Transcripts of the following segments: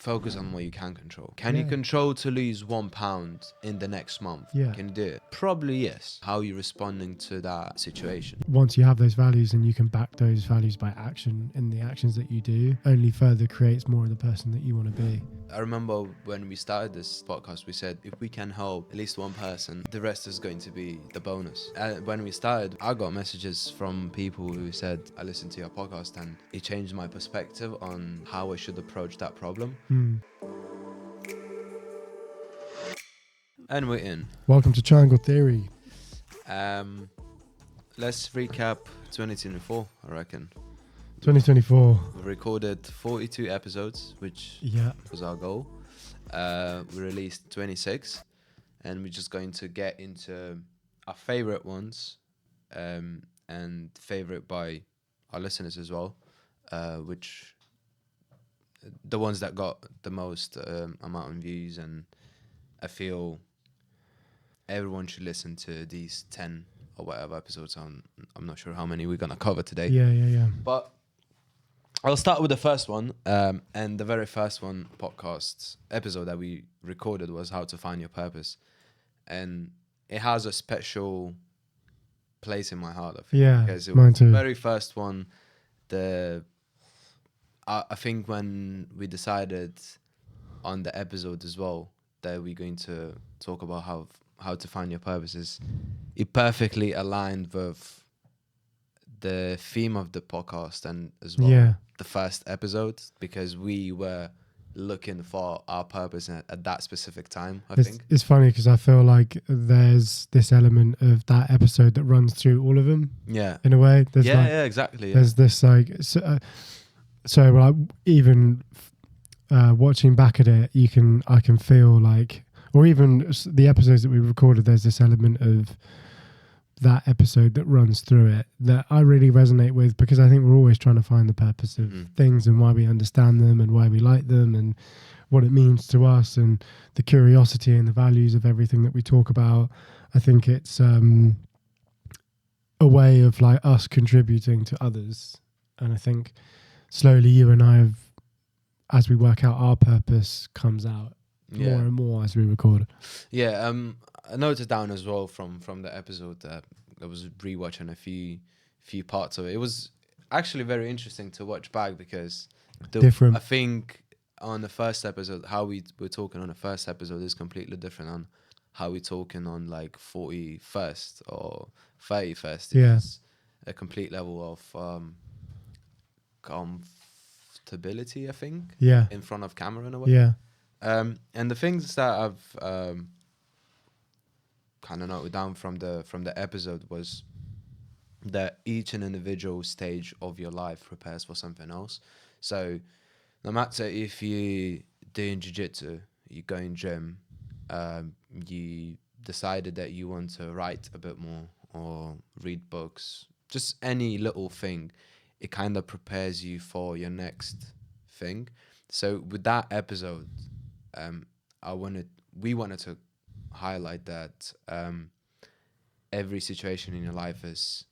focus on what you can control. Can you control to lose £1 in the next month? Yeah. Can you do it? Probably yes. How are you responding to that situation? Once you have those values and you can back those values by action, in the actions that you do, only further creates more of the person that you want to be. I remember when we started this podcast, we said if we can help at least one person, the rest is going to be the bonus. When we started, I got messages from people who said, I listened to your podcast and it changed my perspective on how I should approach that problem. And we're in. Welcome to Triangle Theory. Let's recap 2024, I reckon. 2024. We recorded 42 episodes, which was our goal. We released 26, and we're just going to get into our favorite ones, and favorite by our listeners as well, which the ones that got the most amount of views, and I feel everyone should listen to these 10 or whatever episodes. I'm not sure how many we're gonna cover today. Yeah. But I'll start with the first one, and the very first podcast episode that we recorded was how to find your purpose, and it has a special place in my heart, I think, because it was the very first one. I think when we decided on the episode as well that we're going to talk about how to find your purposes, it perfectly aligned with the theme of the podcast and as well the first episode, because we were looking for our purpose at that specific time. I think it's funny because I feel like there's this element of that episode that runs through all of them. Yeah, in a way. There's exactly. There's this like so like even watching back at it, I can feel like, or even the episodes that we recorded, there's this element of that episode that runs through it that I really resonate with, because I think we're always trying to find the purpose of things and why we understand them and why we like them and what it means to us and the curiosity and the values of everything that we talk about. I think it's a way of like us contributing to others, and I think slowly you and I have, as we work out our purpose, comes out more and more as we record. I noted down as well from the episode that I was rewatching a few parts of it. It was actually very interesting to watch back, because different. I think on the first episode, how we were talking on the first episode is completely different on how we're talking on like 41st or 31st. It's a complete level of comfortability, I think. In front of camera in a way. And the things that I've kind of noted down from the episode was that each and individual stage of your life prepares for something else. So no matter if you're doing jiu-jitsu, you go in gym, you decided that you want to write a bit more or read books, just any little thing, it kind of prepares you for your next thing. So with that episode, we wanted to highlight that every situation in your life is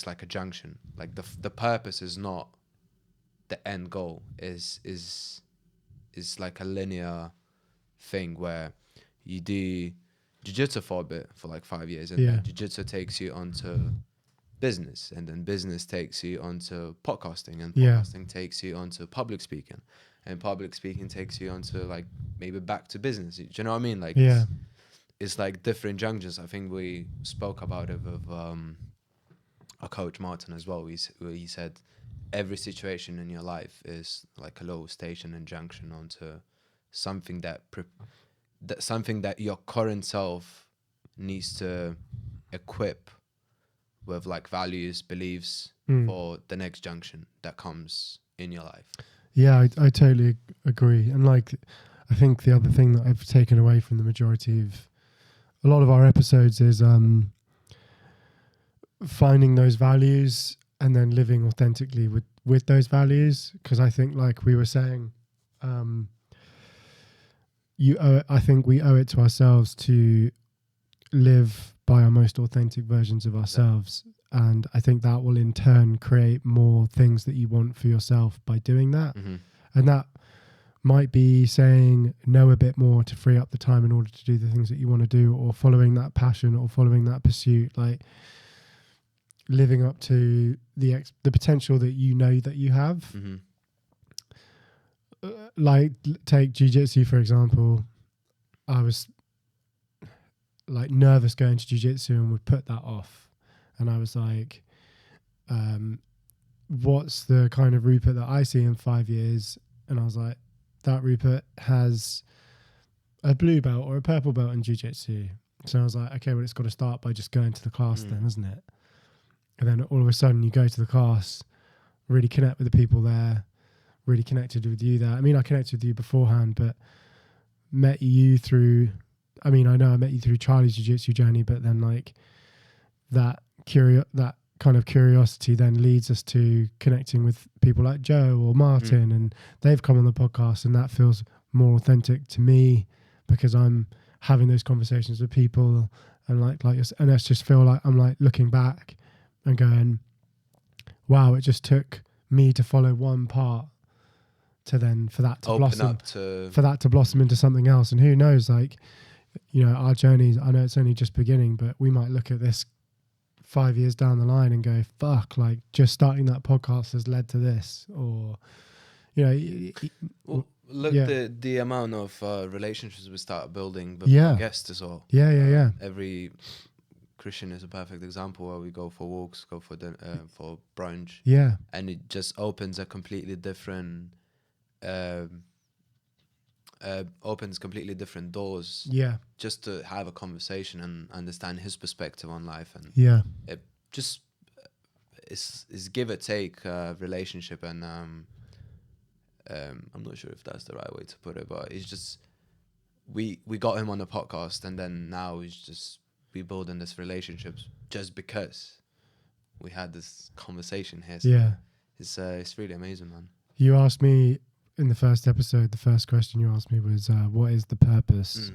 like a junction. Like the purpose is not the end goal. Is like a linear thing where you do jiu-jitsu for a bit, for like 5 years, and then jiu-jitsu takes you onto business, and then business takes you onto podcasting, and podcasting takes you onto public speaking, and public speaking takes you onto like maybe back to business. Do you know what I mean? Like it's like different junctions. I think we spoke about it with our coach Martin as well. He said every situation in your life is like a little station and junction onto something that something that your current self needs to equip with, like values, beliefs for the next junction that comes in your life. Yeah, I totally agree. And like, I think the other thing that I've taken away from the majority of a lot of our episodes is finding those values and then living authentically with those values. Because I think, like we were saying, I think we owe it to ourselves to live by our most authentic versions of ourselves. And I think that will in turn create more things that you want for yourself by doing that. And that might be saying no a bit more to free up the time in order to do the things that you want to do, or following that passion or following that pursuit, like living up to the potential that you know that you have. Mm-hmm. Like take jiu-jitsu for example. I was like nervous going to jiu-jitsu and would put that off, and I was like, what's the kind of Rupert that I see in 5 years? And I was like, that Rupert has a blue belt or a purple belt in jiu-jitsu. So I was like, okay, well, it's got to start by just going to the class then, isn't it? And then all of a sudden you go to the class, really connect with the people there, really connected with you there. I mean, I connected with you beforehand, but met you through, I mean, I know I met you through Charlie's jiu-jitsu journey, but then like that kind of curiosity then leads us to connecting with people like Joe or Martin, and they've come on the podcast, and that feels more authentic to me because I'm having those conversations with people, and like and I just feel like I'm like looking back and going, wow, it just took me to follow one part to then for that to blossom into something else. And who knows, like, you know, our journeys, I know it's only just beginning, but we might look at this 5 years down the line and go, fuck, like just starting that podcast has led to this, or, you know, look, the amount of relationships we start building with our guests as well. Yeah. Every Christian is a perfect example where we go for walks, go for for brunch. Yeah. And it just opens a completely different doors. Yeah. Just to have a conversation and understand his perspective on life, and it just is give or take relationship, and I'm not sure if that's the right way to put it, but it's just we got him on the podcast, and then now it's just we building this relationship just because we had this conversation here. So it's really amazing, man. You asked me in the first episode, the first question you asked me was, what is the purpose?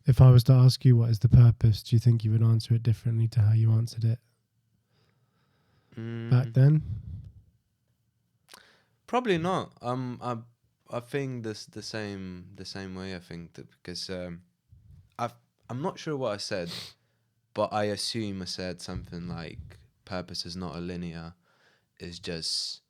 If I was to ask you what is the purpose, do you think you would answer it differently to how you answered it back then? Probably not. I think this the same way. I think that because I'm not sure what I said, but I assume I said something like purpose is not a linear, it's just.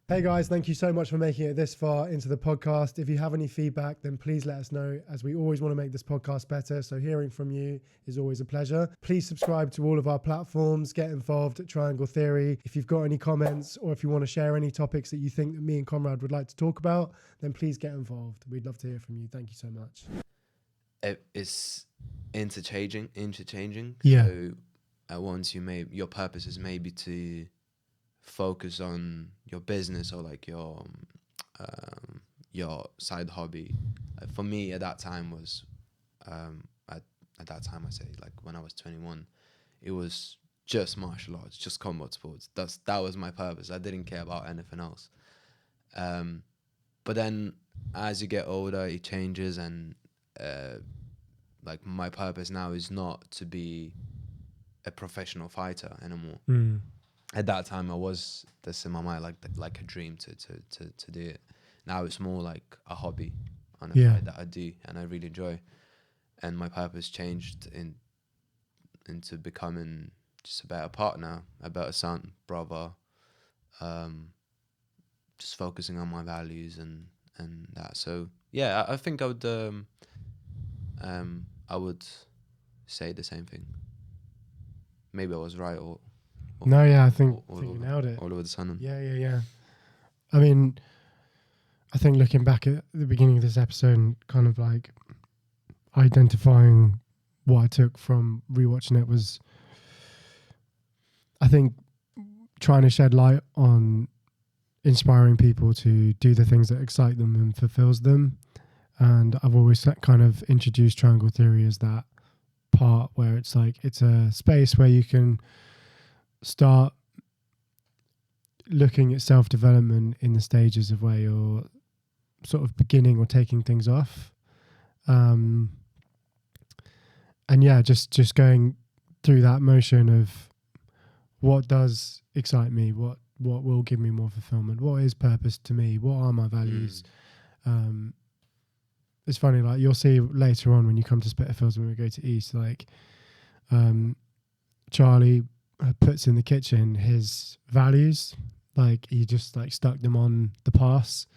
Hey guys, thank you so much for making it this far into the podcast. If you have any feedback, then please let us know, as we always want to make this podcast better. So hearing from you is always a pleasure. Please subscribe to all of our platforms. Get involved at Triangle Theory. If you've got any comments, or if you want to share any topics that you think that me and Conrad would like to talk about, then please get involved. We'd love to hear from you. Thank you so much. It's interchanging. Yeah. So at once your purpose is maybe to focus on your business or like your side hobby. For me at that time was at that time, I say like when I was 21, it was just martial arts, just combat sports. That was my purpose. I didn't care about anything else. But then as you get older, it changes, and like my purpose now is not to be a professional fighter anymore. At that time, I was this in my mind, like a dream to do it. Now it's more like a hobby on a fight that I do and I really enjoy. And my purpose changed into becoming just a better partner, a better son, brother. Just focusing on my values and that. So yeah, I think I would say the same thing. Maybe I was right or no, yeah, I think you nailed it. All over the sun. Yeah. I mean, I think looking back at the beginning of this episode and kind of like identifying what I took from rewatching it was, I think, trying to shed light on inspiring people to do the things that excite them and fulfills them. And I've always kind of introduced Triangle Theory as that part where it's like, it's a space where you can start looking at self-development in the stages of where you're sort of beginning or taking things off. And yeah, just going through that motion of what does excite me, what will give me more fulfillment, what is purpose to me, what are my values, it's funny, like you'll see later on when you come to Spitalfields when we go to East, like Charlie puts in the kitchen his values, like he just like stuck them on the pass,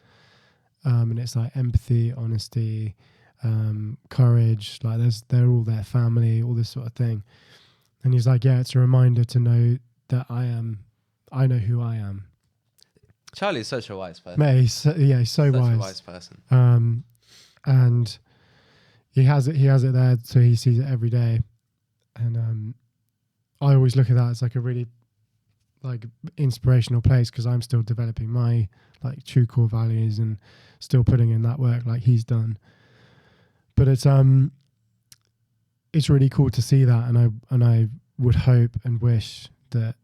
and it's like empathy, honesty, courage, like they're all their family, all this sort of thing. And he's like, yeah, it's a reminder to know that I know who I am. Charlie is such a wise person. Mate, he's so Such wise. a wise person. And he has it there, so he sees it every day. And I always look at that as like a really like inspirational place, because I'm still developing my like true core values and still putting in that work like he's done. But it's really cool to see that, and I would hope and wish that,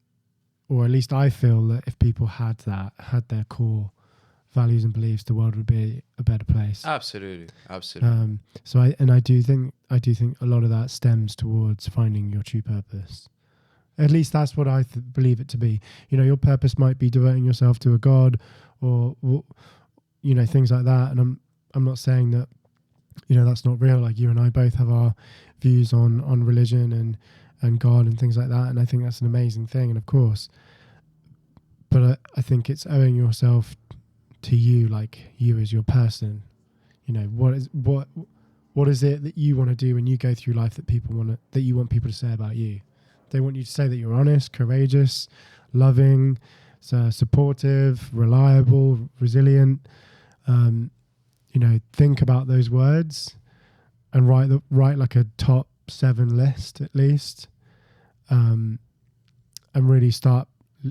or at least I feel that if people had their core values and beliefs, the world would be a better place. Absolutely. So I do think a lot of that stems towards finding your true purpose. At least that's what I believe it to be. You know, your purpose might be devoting yourself to a god, or you know, things like that. And I'm not saying that, you know, that's not real. Like you and I both have our views on religion and God and things like that, and I think that's an amazing thing. And of course, but I think it's owing yourself to you, like you as your person. You know, what is it that you want to do when you go through life that you want people to say about you? They want you to say that you're honest, courageous, loving, supportive, reliable, resilient. You know, think about those words and write like a top 7 list at least, and really start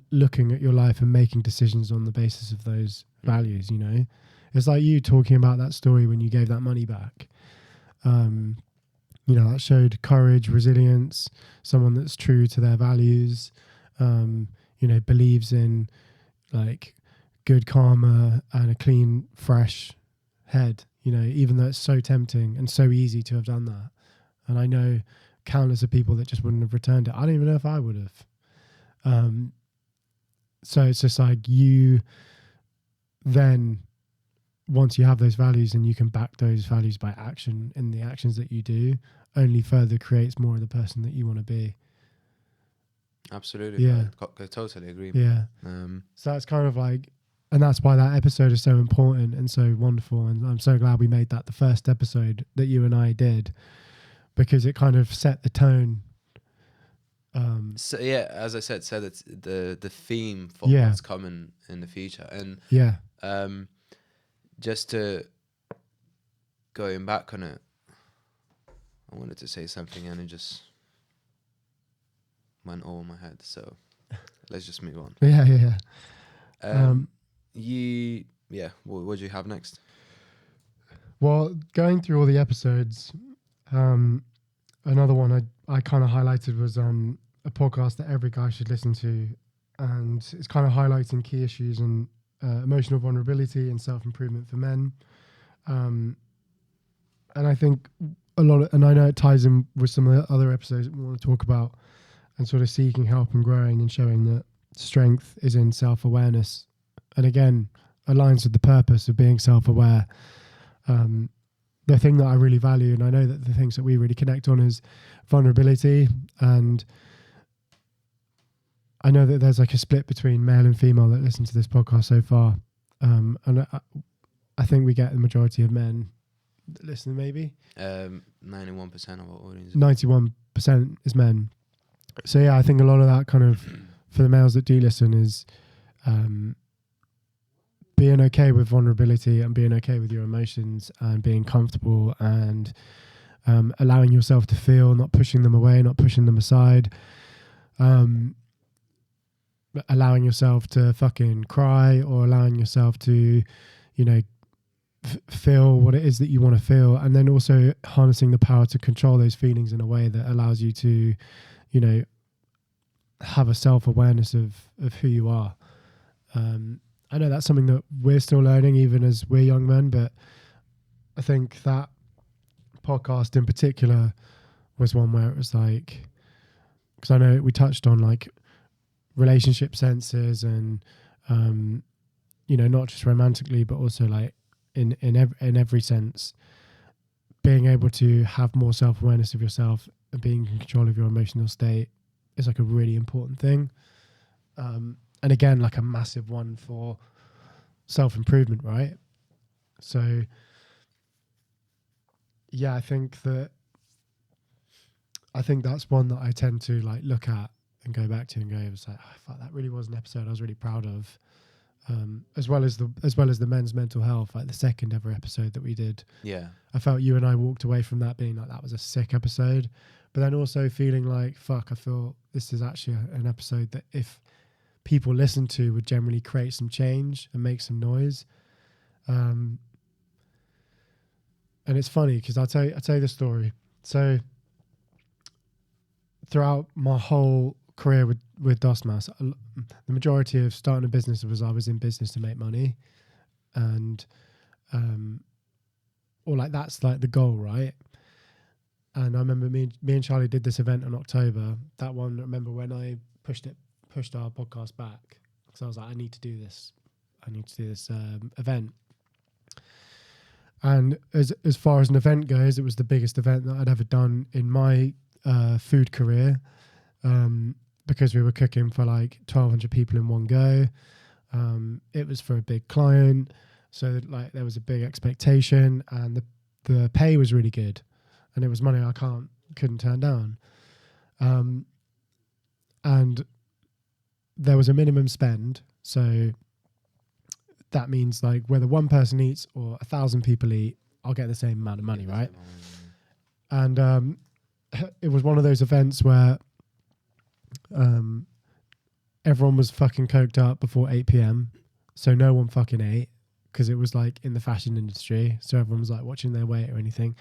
looking at your life and making decisions on the basis of those values. You know, it's like you talking about that story when you gave that money back. You know, that showed courage, resilience, someone that's true to their values, you know, believes in like good karma and a clean, fresh head, you know, even though it's so tempting and so easy to have done that. And I know countless of people that just wouldn't have returned it. I don't even know if I would have. So it's just like you then, once you have those values and you can back those values by action in the actions that you do, only further creates more of the person that you want to be. Absolutely. Yeah. I totally agree. Yeah. So that's kind of like, and that's why that episode is so important and so wonderful. And I'm so glad we made that the first episode that you and I did, because it kind of set the tone. So yeah, as I said, it's the theme for Yeah. what's coming in the future. And Yeah. just to going back on it, I wanted to say something and it just went over my head. So let's just move on. Yeah. What do you have next? Well, going through all the episodes, another one I kind of highlighted was a podcast that every guy should listen to, and it's kind of highlighting key issues and emotional vulnerability and self-improvement for men. And I think and I know it ties in with some of the other episodes that we want to talk about, and sort of seeking help and growing and showing that strength is in self-awareness. And again, aligns with the purpose of being self-aware. The thing that I really value, and I know that the things that we really connect on, is vulnerability. And I know that there's like a split between male and female that listen to this podcast so far. And I think we get the majority of men that listen, maybe. 91% of our audience. 91% is men. So yeah, I think a lot of that kind of, for the males that do listen, is being okay with vulnerability and being okay with your emotions and being comfortable and allowing yourself to feel, not pushing them away, not pushing them aside, allowing yourself to fucking cry, or allowing yourself to, you know, feel what it is that you want to feel, and then also harnessing the power to control those feelings in a way that allows you to, you know, have a self-awareness of who you are. I know that's something that we're still learning, even as we're young men, but I think that podcast in particular was one where it was like, because I know we touched on like relationship senses and, you know, not just romantically, but also like in every sense. being able to have more self-awareness of yourself and being in control of your emotional state is like a really important thing. And again, like a massive one for self-improvement, right? So yeah, I think that's one that I tend to like look at and go back to and go, it was like, oh, fuck, that really was an episode I was really proud of. As well as the men's mental health, like the second ever episode that we did. Yeah. I felt you and I walked away from that being like, that was a sick episode, but then also feeling like, fuck, I feel this is actually an episode that if people listen to would generally create some change and make some noise. And it's funny because I'll tell you the story. So throughout my whole career with DOSMAS, the majority of starting a business was I was in business to make money, and or like that's like the goal, right? And I remember me and Charlie did this event in October. That one, I remember when I pushed our podcast back because I was like, I need to do this event. And as far as an event goes, it was the biggest event that I'd ever done in my food career, because we were cooking for like 1,200 people in one go. It was for a big client, so like there was a big expectation, and the pay was really good, and it was money I couldn't turn down. And there was a minimum spend, so that means like whether one person eats or 1,000 people eat, I'll get the same amount of money, right? And it was one of those events where everyone was fucking coked up before 8 p.m. So no one fucking ate because it was like in the fashion industry. So everyone was like watching their weight or anything.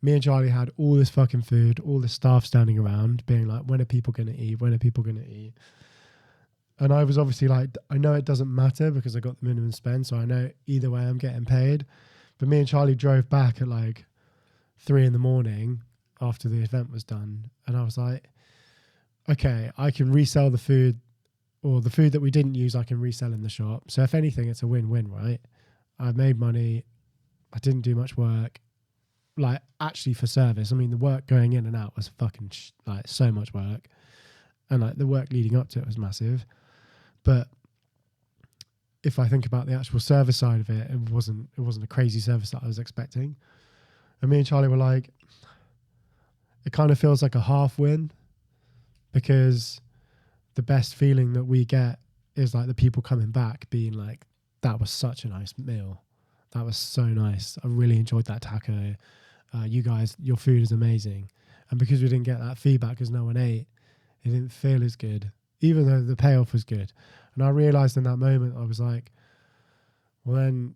Me and Charlie had all this fucking food, all the staff standing around being like, when are people going to eat? When are people going to eat? And I was obviously like, I know it doesn't matter because I got the minimum spend. So I know either way I'm getting paid. But me and Charlie drove back at like 3 a.m. after the event was done. And I was like, okay, I can resell the food, or the food that we didn't use, I can resell in the shop. So if anything, it's a win-win, right? I made money. I didn't do much work. Like actually for service, I mean, the work going in and out was fucking like so much work. And like the work leading up to it was massive. But if I think about the actual service side of it, it wasn't a crazy service that I was expecting. And me and Charlie were like, it kind of feels like a half win, because the best feeling that we get is like the people coming back being like, that was such a nice meal. That was so nice. I really enjoyed that taco. You guys, your food is amazing. And because we didn't get that feedback because no one ate, it didn't feel as good, even though the payoff was good. And I realized in that moment, I was like, well, then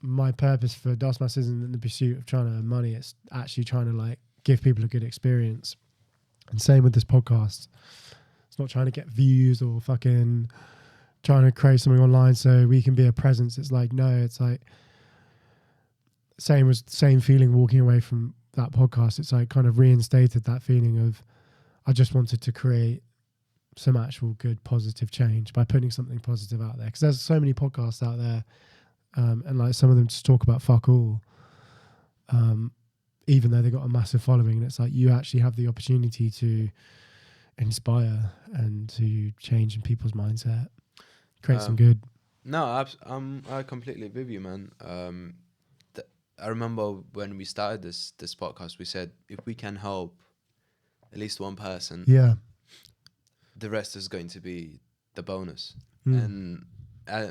my purpose for DOSMAS isn't in the pursuit of trying to earn money. It's actually trying to like give people a good experience. And same with this podcast. It's not trying to get views or fucking trying to create something online so we can be a presence. It's like, no, it's like same feeling walking away from that podcast. It's like kind of reinstated that feeling of, I just wanted to create some actual good positive change by putting something positive out there. Because there's so many podcasts out there, and like some of them just talk about fuck all, even though they got a massive following. And it's like you actually have the opportunity to inspire and to change in people's mindset, create some good. No, I completely agree with you, man. I remember when we started this podcast, we said if we can help at least one person, Yeah. the rest is going to be the bonus. And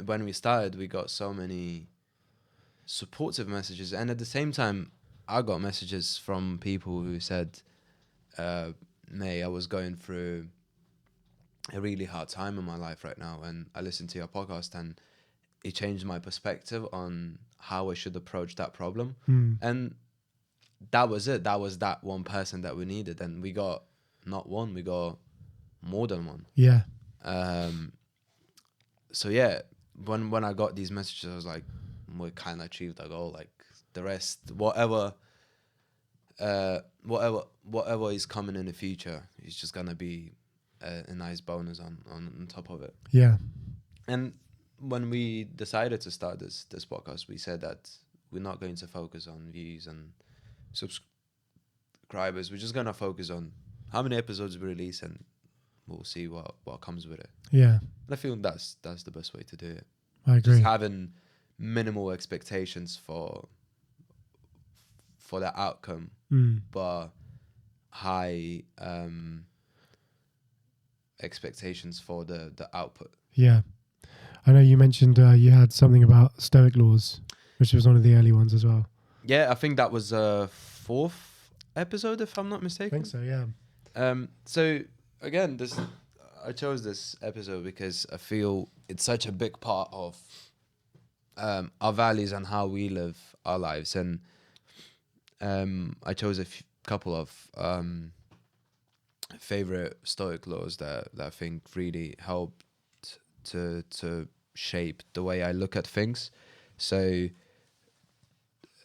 when we started, we got so many supportive messages, and at the same time, I got messages from people who said, "May, I was going through a really hard time in my life right now, and I listened to your podcast, and it changed my perspective on how I should approach that problem." And that was it. That was that one person that we needed, and we got not one, we got more than one. Yeah. So yeah, when I got these messages, I was like, we kind of achieved our goal. Like the rest, whatever is coming in the future, is just gonna be a nice bonus on top of it. Yeah. And when we decided to start this podcast, we said that we're not going to focus on views and subscribers. We're just gonna focus on how many episodes we release, and we'll see what comes with it. Yeah, And I feel that's the best way to do it. I agree. Just having minimal expectations for the outcome, but high expectations for the output. Yeah. I know you mentioned you had something about Stoic laws, which was one of the early ones as well. Yeah, I think that was fourth episode, if I'm not I mistaken. think so, yeah. So again, I chose this episode because I feel it's such a big part of our values and how we live our lives. And I chose a couple of favorite Stoic laws that I think really helped to shape the way I look at things. So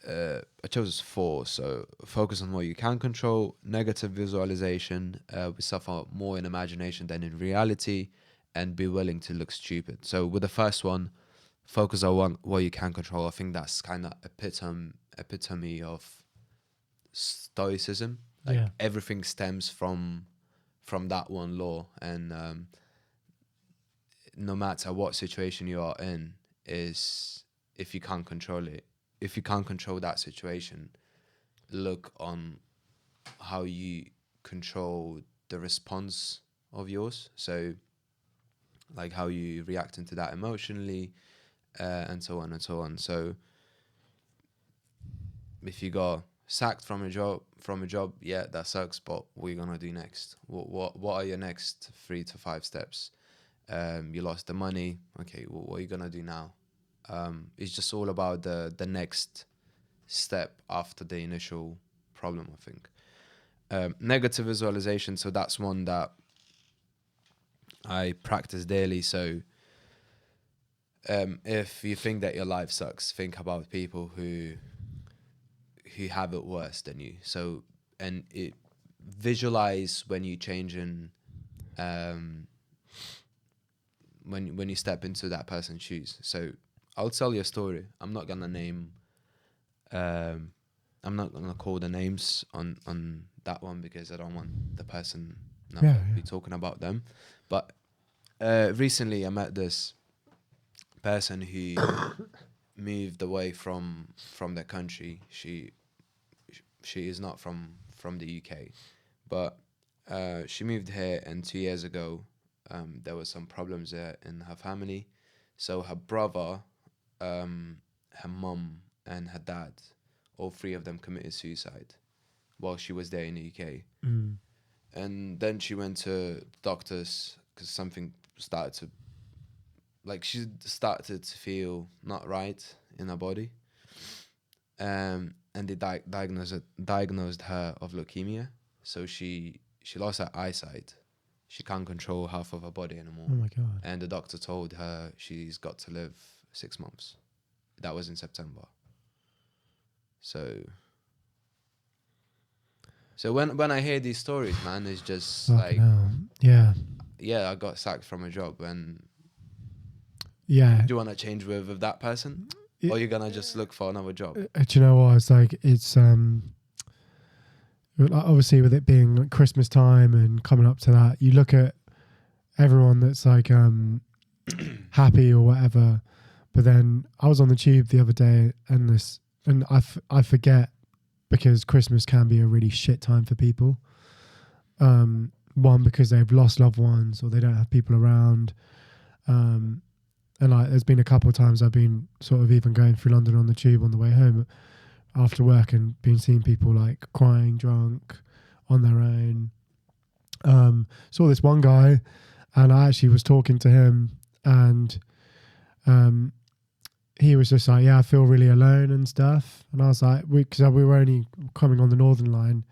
I chose 4. So focus on what you can control, negative visualization, we suffer more in imagination than in reality, and be willing to look stupid. So with the first one, focus on what you can control. I think that's kind of epitome of Stoicism. Like Yeah. everything stems from that one law, and no matter what situation you are in, is if you can't control it, if you can't control that situation, look on how you control the response of yours. So like how you react into that emotionally, and so on and so on. So if you got sacked from a job, yeah, that sucks, but what are you gonna do next? What are your next 3 to 5 steps? You lost the money, okay, well, what are you gonna do now? It's just all about the next step after the initial problem, I think. Negative visualization, so that's one that I practice daily. So if you think that your life sucks, think about people who have it worse than you. So, and it visualize when you change in when you step into that person's shoes. So I'll tell you a story. I'm not gonna call the names on that one because I don't want the person to be talking about them. But recently I met this person who moved away from their country. She is not from the UK, but she moved here, and 2 years ago there were some problems there in her family. So her brother, her mum, and her dad, all 3 of them committed suicide while she was there in the UK. And then she went to doctors because something started to, like, she started to feel not right in her body. And they diagnosed her of leukemia. So she lost her eyesight. She can't control half of her body anymore. Oh my God. And the doctor told her she's got to live 6 months. That was in September. So when I hear these stories, man, it's just like, yeah, I got sacked from a job, and do you want to change with that person? Or you're gonna just look for another job? Do you know what? It's like, it's obviously with it being like Christmas time and coming up to that, you look at everyone that's like happy or whatever. But then I was on the tube the other day, and I forget, because Christmas can be a really shit time for people. One, because they've lost loved ones or they don't have people around. And like, there's been a couple of times I've been sort of even going through London on the tube on the way home after work and been seeing people like crying, drunk, on their own. Saw this one guy, and I actually was talking to him, and he was just like, yeah, I feel really alone and stuff. And I was like, because we were only coming on the Northern Line,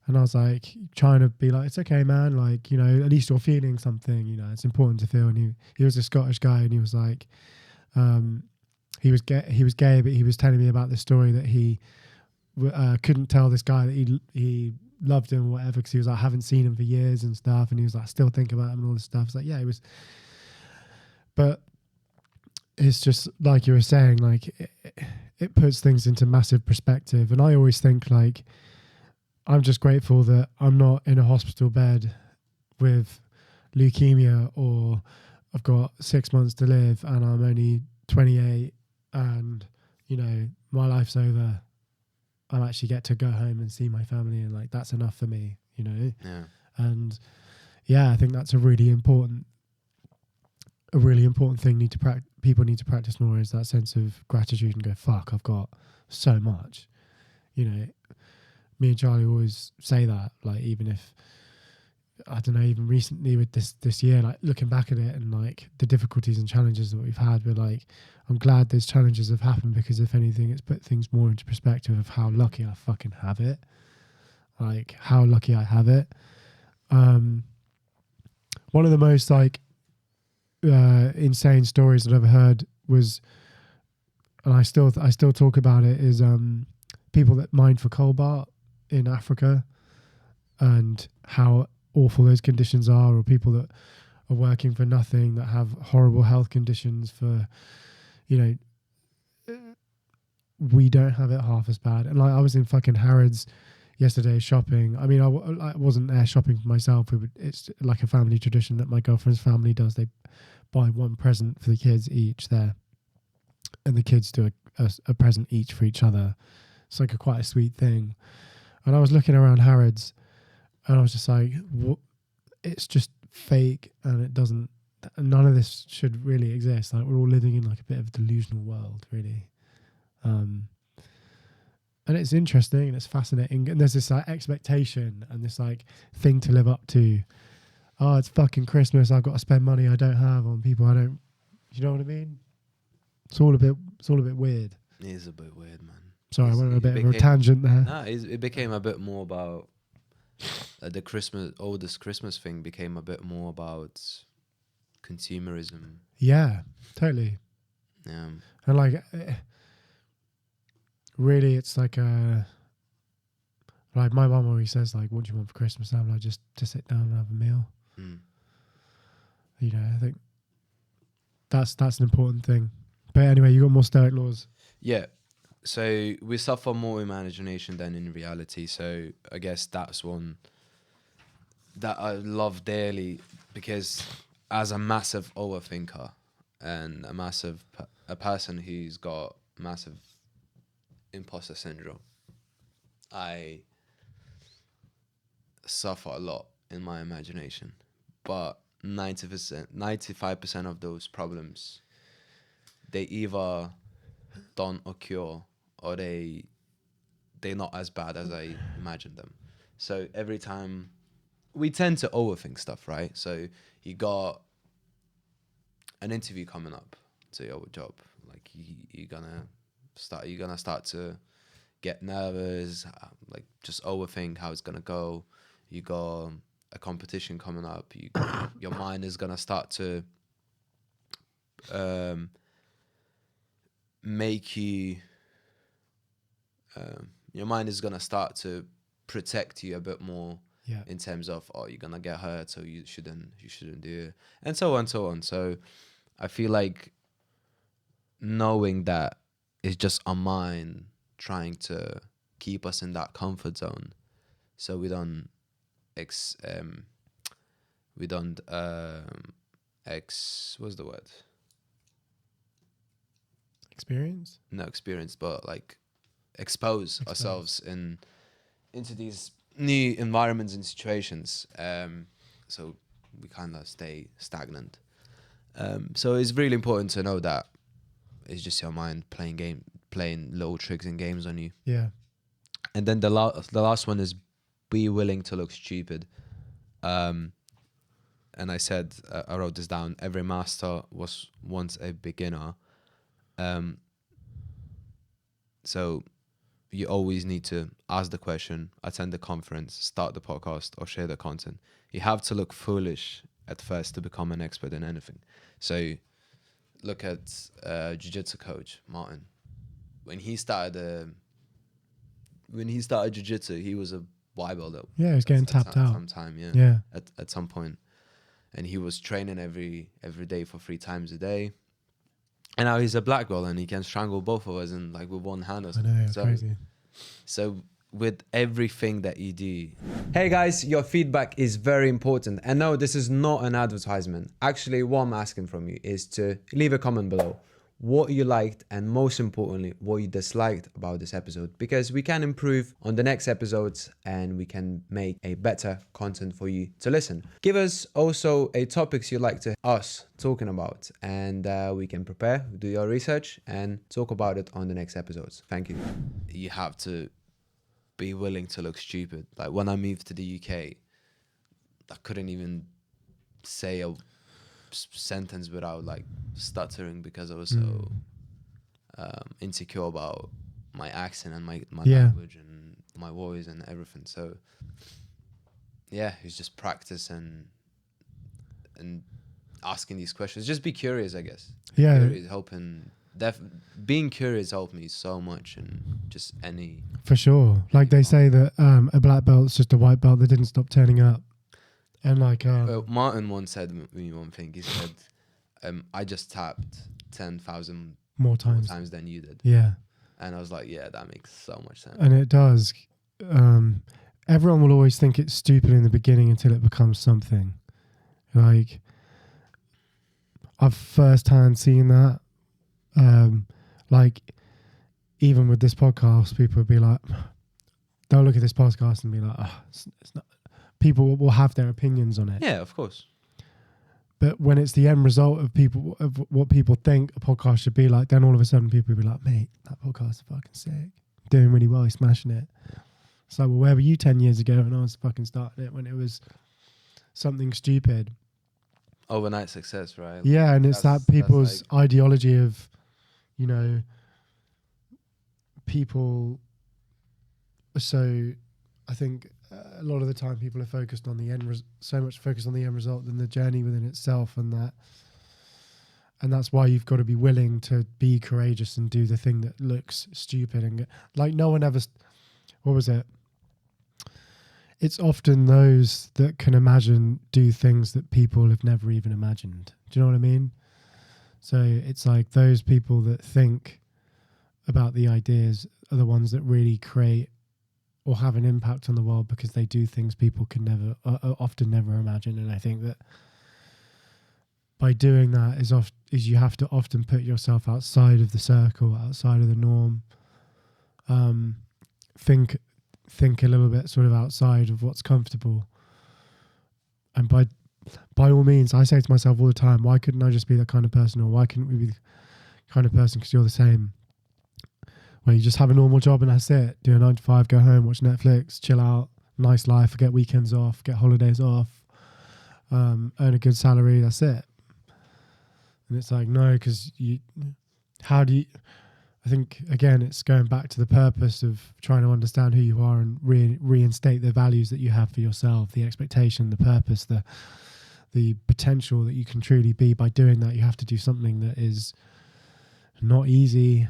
and I was like, trying to be like, it's okay, man, like, you know, at least you're feeling something, you know, it's important to feel. And he was a Scottish guy, and he was like, he was gay, but he was telling me about this story that he couldn't tell this guy that he loved him or whatever, because he was like, I haven't seen him for years and stuff, and he was like, still think about him and all this stuff. It's like, yeah, he was, but it's just like you were saying, like it puts things into massive perspective. And I always think like I'm just grateful that I'm not in a hospital bed with leukemia, or I've got 6 months to live and I'm only 28 and, you know, my life's over. I actually get to go home and see my family, and like that's enough for me, you know? Yeah. And yeah, I think that's a really important thing people need to practice more, is that sense of gratitude and go, fuck, I've got so much. You know, me and Charlie always say that, like, even if, I don't know, even recently with this year, like looking back at it and like the difficulties and challenges that we've had, we're like, I'm glad those challenges have happened, because if anything, it's put things more into perspective of how lucky I fucking have it. Like how lucky I have it. One of the most like insane stories that I've heard was, and I still talk about it, is people that mine for cobalt in Africa, and how awful those conditions are, or people that are working for nothing, that have horrible health conditions for, you know, we don't have it half as bad. And like I was in fucking Harrods yesterday shopping. I mean, I wasn't there shopping for myself. It's like a family tradition that my girlfriend's family does. They buy one present for the kids each there, and the kids do a present each for each other. It's like quite a sweet thing. And I was looking around Harrods, and I was just like, what? It's just fake, and it doesn't. None of this should really exist. Like we're all living in like a bit of a delusional world, really. And it's interesting and it's fascinating. And there's this like expectation and this like thing to live up to. Oh, it's fucking Christmas. I've got to spend money I don't have on people I don't. You know what I mean? It's all a bit weird. It is a bit weird, man. Sorry, I went on a bit of a tangent there. Nah, it became a bit more about this Christmas thing became a bit more about consumerism. Yeah, totally. Yeah. And like, really, it's like like my mum always says, like, what do you want for Christmas? And I'm like, just to sit down and have a meal. You know, I think that's an important thing. But anyway, you got more Stoic laws. Yeah. So we suffer more imagination than in reality. So I guess that's one that I love dearly, because as a massive overthinker and a person who's got massive imposter syndrome, I suffer a lot in my imagination. But 95% of those problems, they either don't occur, or they're not as bad as I imagined them. So every time we tend to overthink stuff, right? So you got an interview coming up to your job, like you're gonna start to get nervous, like just overthink how it's gonna go. You got a competition coming up. Your mind is gonna start to make you. Your mind is gonna start to protect you a bit more. Yeah. In terms of, oh, you're gonna get hurt, so you shouldn't do it, and so on, so on. So I feel like knowing that it's just our mind trying to keep us in that comfort zone, so we don't what's the word? Experience? No, experience, but like expose ourselves into these new environments and situations, so we kind of stay stagnant. So it's really important to know that it's just your mind playing little tricks and games on you. Yeah. And then the last one is be willing to look stupid. And I said, I wrote this down, every master was once a beginner. So you always need to ask the question, attend the conference, start the podcast, or share the content. You have to look foolish at first to become an expert in anything. So look at jiu-jitsu coach Martin. When he started jiu-jitsu, he was a white belt. Yeah, he was getting tapped out. Sometime, Yeah. At some point. And he was training every day for 3 times a day. And now he's a black belt and he can strangle both of us in like with one hand or I something. know, crazy. So with everything that you do. Hey guys, your feedback is very important. And no, this is not an advertisement. Actually, what I'm asking from you is to leave a comment below what you liked and most importantly, what you disliked about this episode, because we can improve on the next episodes and we can make a better content for you to listen. Give us also a topics you'd like to us talking about, and we can prepare, do your research and talk about it on the next episodes. Thank you. You have to be willing to look stupid. Like when I moved to the UK, I couldn't even say a sentence without like stuttering because I was so insecure about my accent and my language and my voice and everything. So yeah, it's just practice and asking these questions. Just be curious, I guess. Yeah, curious, helping. Being curious helped me so much, and just any. For sure. Like they say that a black belt's just a white belt that didn't stop turning up. And like Martin once said me one thing. He said, "I just tapped 10,000 more times than you did." Yeah. And I was like, "Yeah, that makes so much sense." And it does. Everyone will always think it's stupid in the beginning until it becomes something. Like I've firsthand seen that. Like even with this podcast, people would be like, they'll look at this podcast and be like, oh, it's not. People will have their opinions on it. Yeah, of course. But when it's the end result of what people think a podcast should be like, then all of a sudden people will be like, mate, that podcast is fucking sick. Doing really well, he's smashing it. It's like, well, where were you 10 years ago when I was fucking starting it, when it was something stupid? Overnight success, right? Yeah, and it's that people's like ideology of, you know, people. So I think a lot of the time people are focused on the so much focused on the end result than the journey within itself, and that's why you've got to be willing to be courageous and do the thing that looks stupid and like no one ever. What was it? It's often those that can imagine do things that people have never even imagined. Do you know what I mean? So it's like those people that think about the ideas are the ones that really create or have an impact on the world, because they do things people can never, often never imagine. And I think that by doing that is you have to often put yourself outside of the circle, outside of the norm. Think a little bit sort of outside of what's comfortable. And by all means, I say to myself all the time, why couldn't I just be that kind of person? Or why couldn't we be the kind of person, because you're the same, where you just have a normal job and that's it. Do a 9 to 5, go home, watch Netflix, chill out, nice life, get weekends off, get holidays off, earn a good salary, that's it. And it's like, no, because I think, again, it's going back to the purpose of trying to understand who you are and reinstate the values that you have for yourself, the expectation, the purpose, the potential that you can truly be. By doing that, you have to do something that is not easy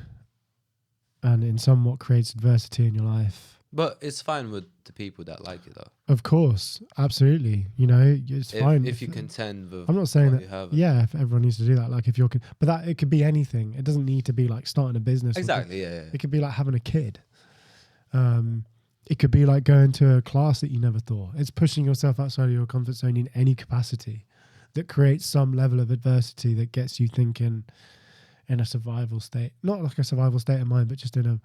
and in somewhat creates adversity in your life. But it's fine with the people that like it, though. Of course, absolutely. You know, it's fine if you contend with. I'm not saying what that. You have. Yeah, if everyone needs to do that, like if you're, but that it could be anything. It doesn't need to be like starting a business. Exactly. Yeah. It could be like having a kid. It could be like going to a class that you never thought. It's pushing yourself outside of your comfort zone in any capacity that creates some level of adversity that gets you thinking in a survival state. Not like a survival state of mind, but just in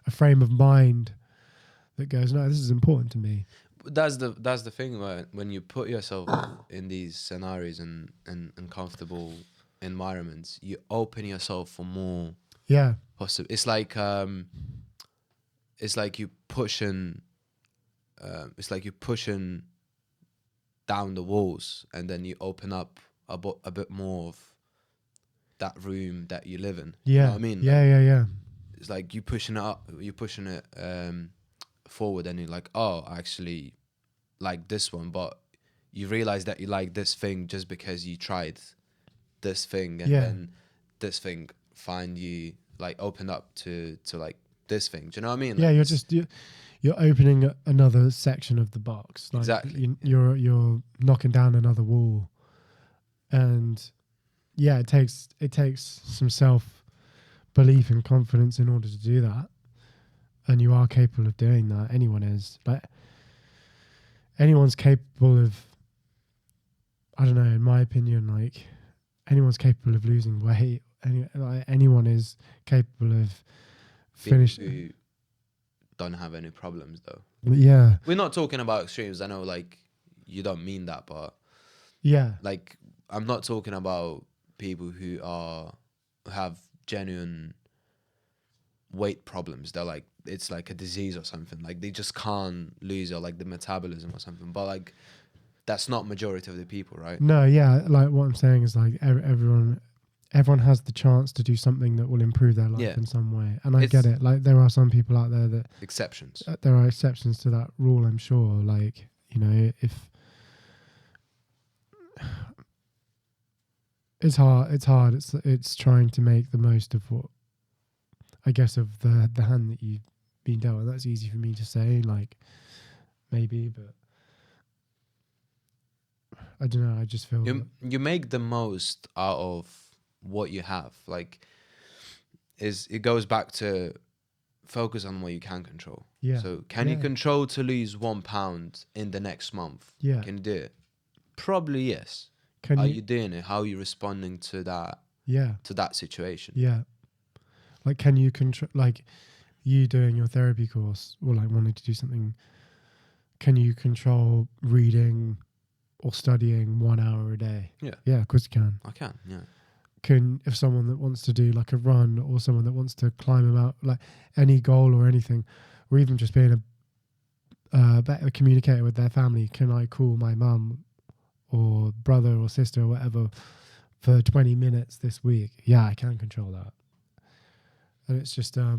a frame of mind that goes, no, this is important to me. That's the thing, when you put yourself in these scenarios and comfortable environments, you open yourself for more. Yeah. Possible. It's like you pushing. It's like you're pushing down the walls, and then you open up a bit more of that room that you live in. Yeah. You know what I mean? Yeah. It's like you pushing it up. You're pushing it forward, and you're like, oh, I actually like this one, but you realize that you like this thing just because you tried this thing, and then this thing find you like open up to like this thing. Do you know what I mean? Like, yeah, you're opening another section of the box. Like exactly. You're knocking down another wall, and yeah, it takes some self belief and confidence in order to do that, and you are capable of doing that. Anyone is, like, anyone's capable of, I don't know, in my opinion, like, anyone's capable of losing weight. Anyone is capable of finishing. Who don't have any problems though. Yeah, We're not talking about extremes. I know, like, you don't mean that, but yeah, like, I'm not talking about people who have genuine weight problems. They're like, it's like a disease or something. Like, they just can't lose, or like the metabolism or something. But like, that's not majority of the people, right? no, yeah. Like, what I'm saying is, like, everyone has the chance to do something that will improve their life Yeah. in some way. And I It's get it. Like, there are some people out there that exceptions. there are exceptions to that rule, I'm sure. Like, you know, if it's hard, it's trying to make the most of what, I guess, of the hand that you've been dealt. And that's easy for me to say, like, maybe, but I don't know. I just feel You make the most out of what you have. Like, it goes back to focus on what you can control. yeah. So can you control to lose 1 pound in the next month? Yeah. Can you do it? Probably yes. Are you doing it? How are you responding to that? Yeah. To that situation? Yeah. Like, can you control, like, you doing your therapy course, or like wanting to do something? Can you control reading or studying 1 hour a day? Yeah. Yeah, of course you can. I can. Yeah. If someone that wants to do like a run, or someone that wants to climb a mountain, like any goal or anything, or even just being a better communicator with their family, can I call my mum or brother or sister or whatever for 20 minutes this week? Yeah, I can control that. And it's just, I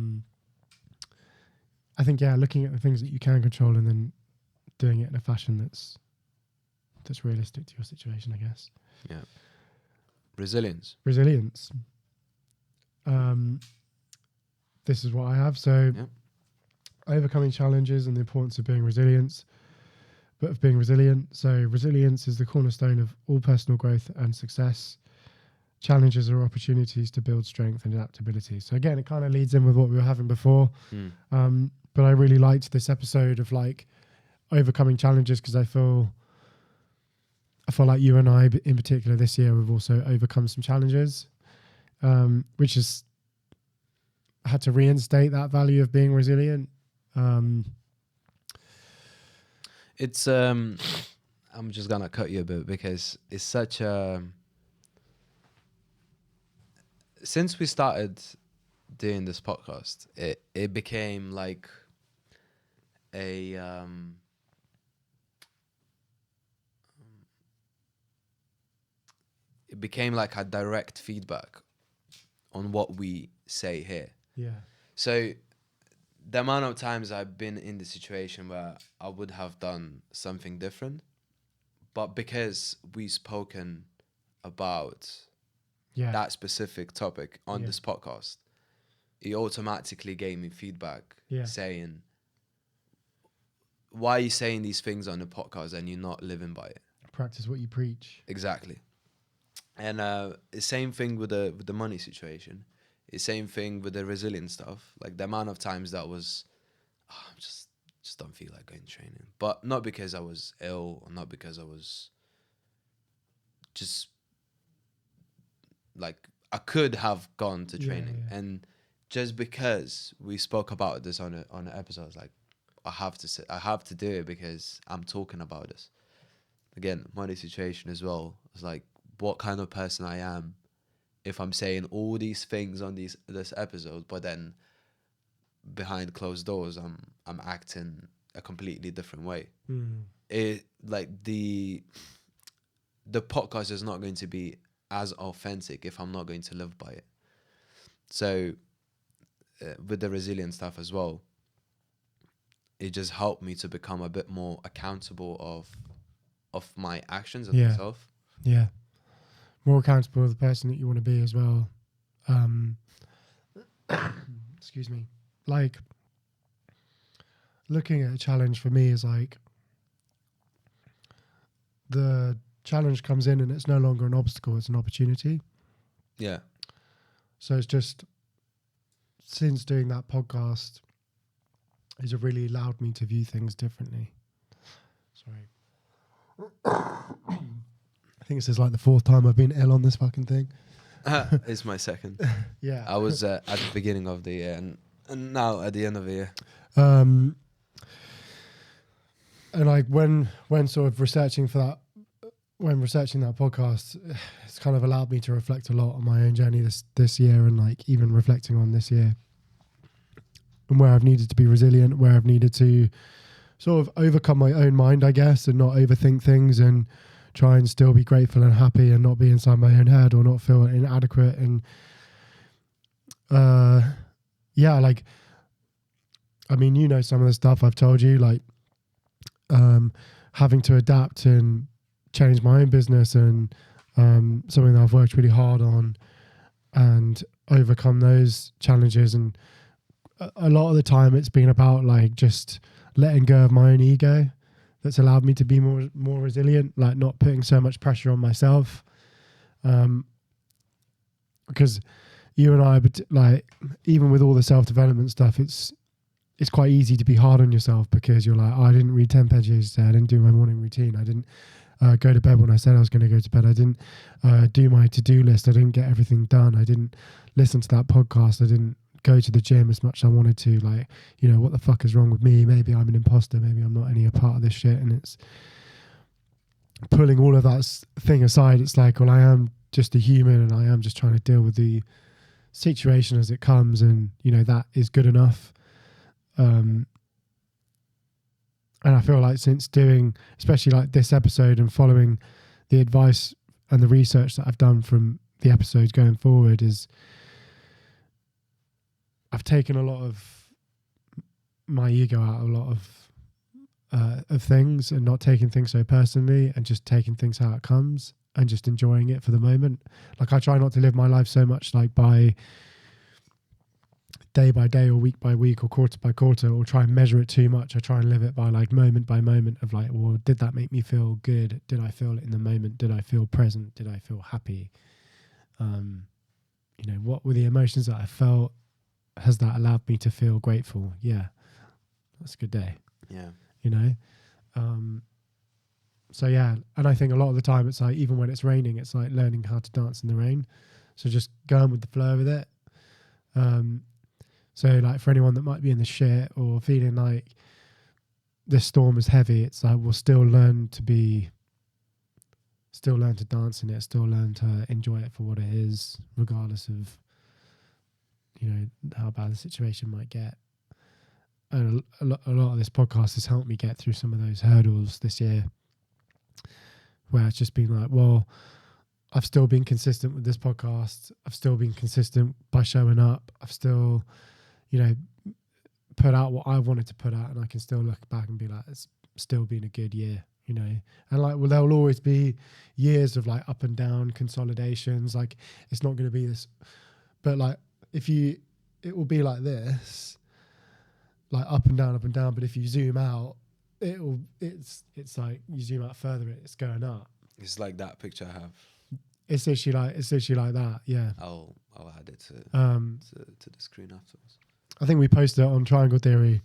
think, yeah, looking at the things that you can control and then doing it in a fashion that's realistic to your situation, I guess. Yeah. Resilience. This is what I have. So, overcoming challenges and the importance of being resilient. So, resilience is the cornerstone of all personal growth and success. Challenges are opportunities to build strength and adaptability. So again, it kind of leads in with what we were having before. But I really liked this episode of, like, overcoming challenges, because I feel like you and I, in particular this year, we've also overcome some challenges, which is had to reinstate that value of being resilient. It's I'm just gonna cut you a bit, because it's such a, since we started doing this podcast, it became like a it became like a direct feedback on what we say here. Yeah. So the amount of times I've been in the situation where I would have done something different, but because we've spoken about that specific topic on this podcast, it automatically gave me feedback saying, why are you saying these things on the podcast and you're not living by it? Practice what you preach. Exactly. And the same thing with the money situation. The same thing with the resilient stuff. Like, the amount of times that was, just don't feel like going training. But not because I was ill, or not because I was just, like, I could have gone to training. And just because we spoke about this on an episode, I was like, I have to do it because I'm talking about this. Again, money situation as well. It's like, what kind of person I am if I'm saying all these things on this episode, but then behind closed doors I'm acting a completely different way. It, like, the podcast is not going to be as authentic if I'm not going to live by it. So with the resilient stuff as well, it just helped me to become a bit more accountable of my actions and myself. Yeah. More accountable of the person that you want to be as well. Excuse me. Like, looking at a challenge for me is like, the challenge comes in and it's no longer an obstacle, it's an opportunity. Yeah. So it's just, since doing that podcast, it's really allowed me to view things differently. Sorry. I think this is like the 4th time I've been ill on this fucking thing. It's my second. Yeah. I was at the beginning of the year and now at the end of the year. And like when sort of researching for that, when researching that podcast, it's kind of allowed me to reflect a lot on my own journey this year, and like even reflecting on this year and where I've needed to be resilient, where I've needed to sort of overcome my own mind, I guess, and not overthink things, and try and still be grateful and happy and not be inside my own head or not feel inadequate. And yeah, like, I mean, you know, some of the stuff I've told you, like having to adapt and change my own business, and something that I've worked really hard on and overcome those challenges. And a lot of the time it's been about like just letting go of my own ego. That's allowed me to be more resilient, like not putting so much pressure on myself. Because you and I, like, even with all the self-development stuff, it's quite easy to be hard on yourself, because you're like, oh, I didn't read 10 pages today, I didn't do my morning routine, I didn't go to bed when I said I was going to go to bed, I didn't do my to-do list, I didn't get everything done, I didn't listen to that podcast, I didn't go to the gym as much as I wanted to. Like, you know, what the fuck is wrong with me? Maybe I'm an imposter, maybe I'm not any a part of this shit. And it's pulling all of that thing aside. It's like, well, I am just a human, and I am just trying to deal with the situation as it comes, and you know, that is good enough. And I feel like since doing, especially like this episode, and following the advice and the research that I've done from the episodes going forward, is I've taken a lot of my ego out of a lot of things, and not taking things so personally, and just taking things how it comes, and just enjoying it for the moment. Like, I try not to live my life so much like by day by day, or week by week, or quarter by quarter, or try and measure it too much. I try and live it by like moment by moment of like, well, did that make me feel good? Did I feel it in the moment? Did I feel present? Did I feel happy? You know, what were the emotions that I felt? Has that allowed me to feel grateful? Yeah, that's a good day. Yeah. You know? So yeah, and I think a lot of the time it's like, even when it's raining, it's like learning how to dance in the rain. So just going with the flow with it. So like, for anyone that might be in the shit or feeling like this storm is heavy, it's like, we'll still learn to dance in it, still learn to enjoy it for what it is, regardless of, you know, how bad the situation might get. And a lot of this podcast has helped me get through some of those hurdles this year, where it's just been like, well, I've still been consistent with this podcast. I've still been consistent by showing up. I've still, you know, put out what I wanted to put out, and I can still look back and be like, it's still been a good year, you know. And like, well, there'll always be years of like up and down consolidations. Like, it's not going to be this, but like, it will be like this, like up and down, but if you zoom out, it's like, you zoom out further, it's going up. It's like that picture I have. It's literally like that. Yeah. I'll add it to the screen afterwards. I think we posted it on Triangle Theory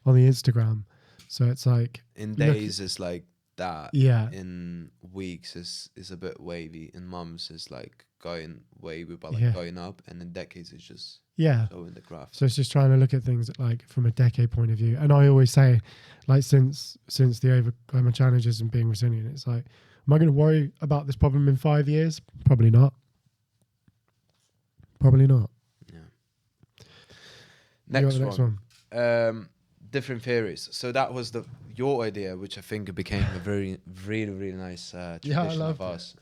on the Instagram. So it's like, in days it's like that. Yeah. In weeks is a bit wavy. In months it's like going wavy, but like going up. And in decades it's just showing the graph. So it's just trying to look at things like from a decade point of view. And I always say, like, since the overcoming challenges and being resilient, it's like, am I going to worry about this problem in 5 years? Probably not. Yeah. Next one. Different theories. So that was your idea, which I think became a very, really, really nice tradition of us.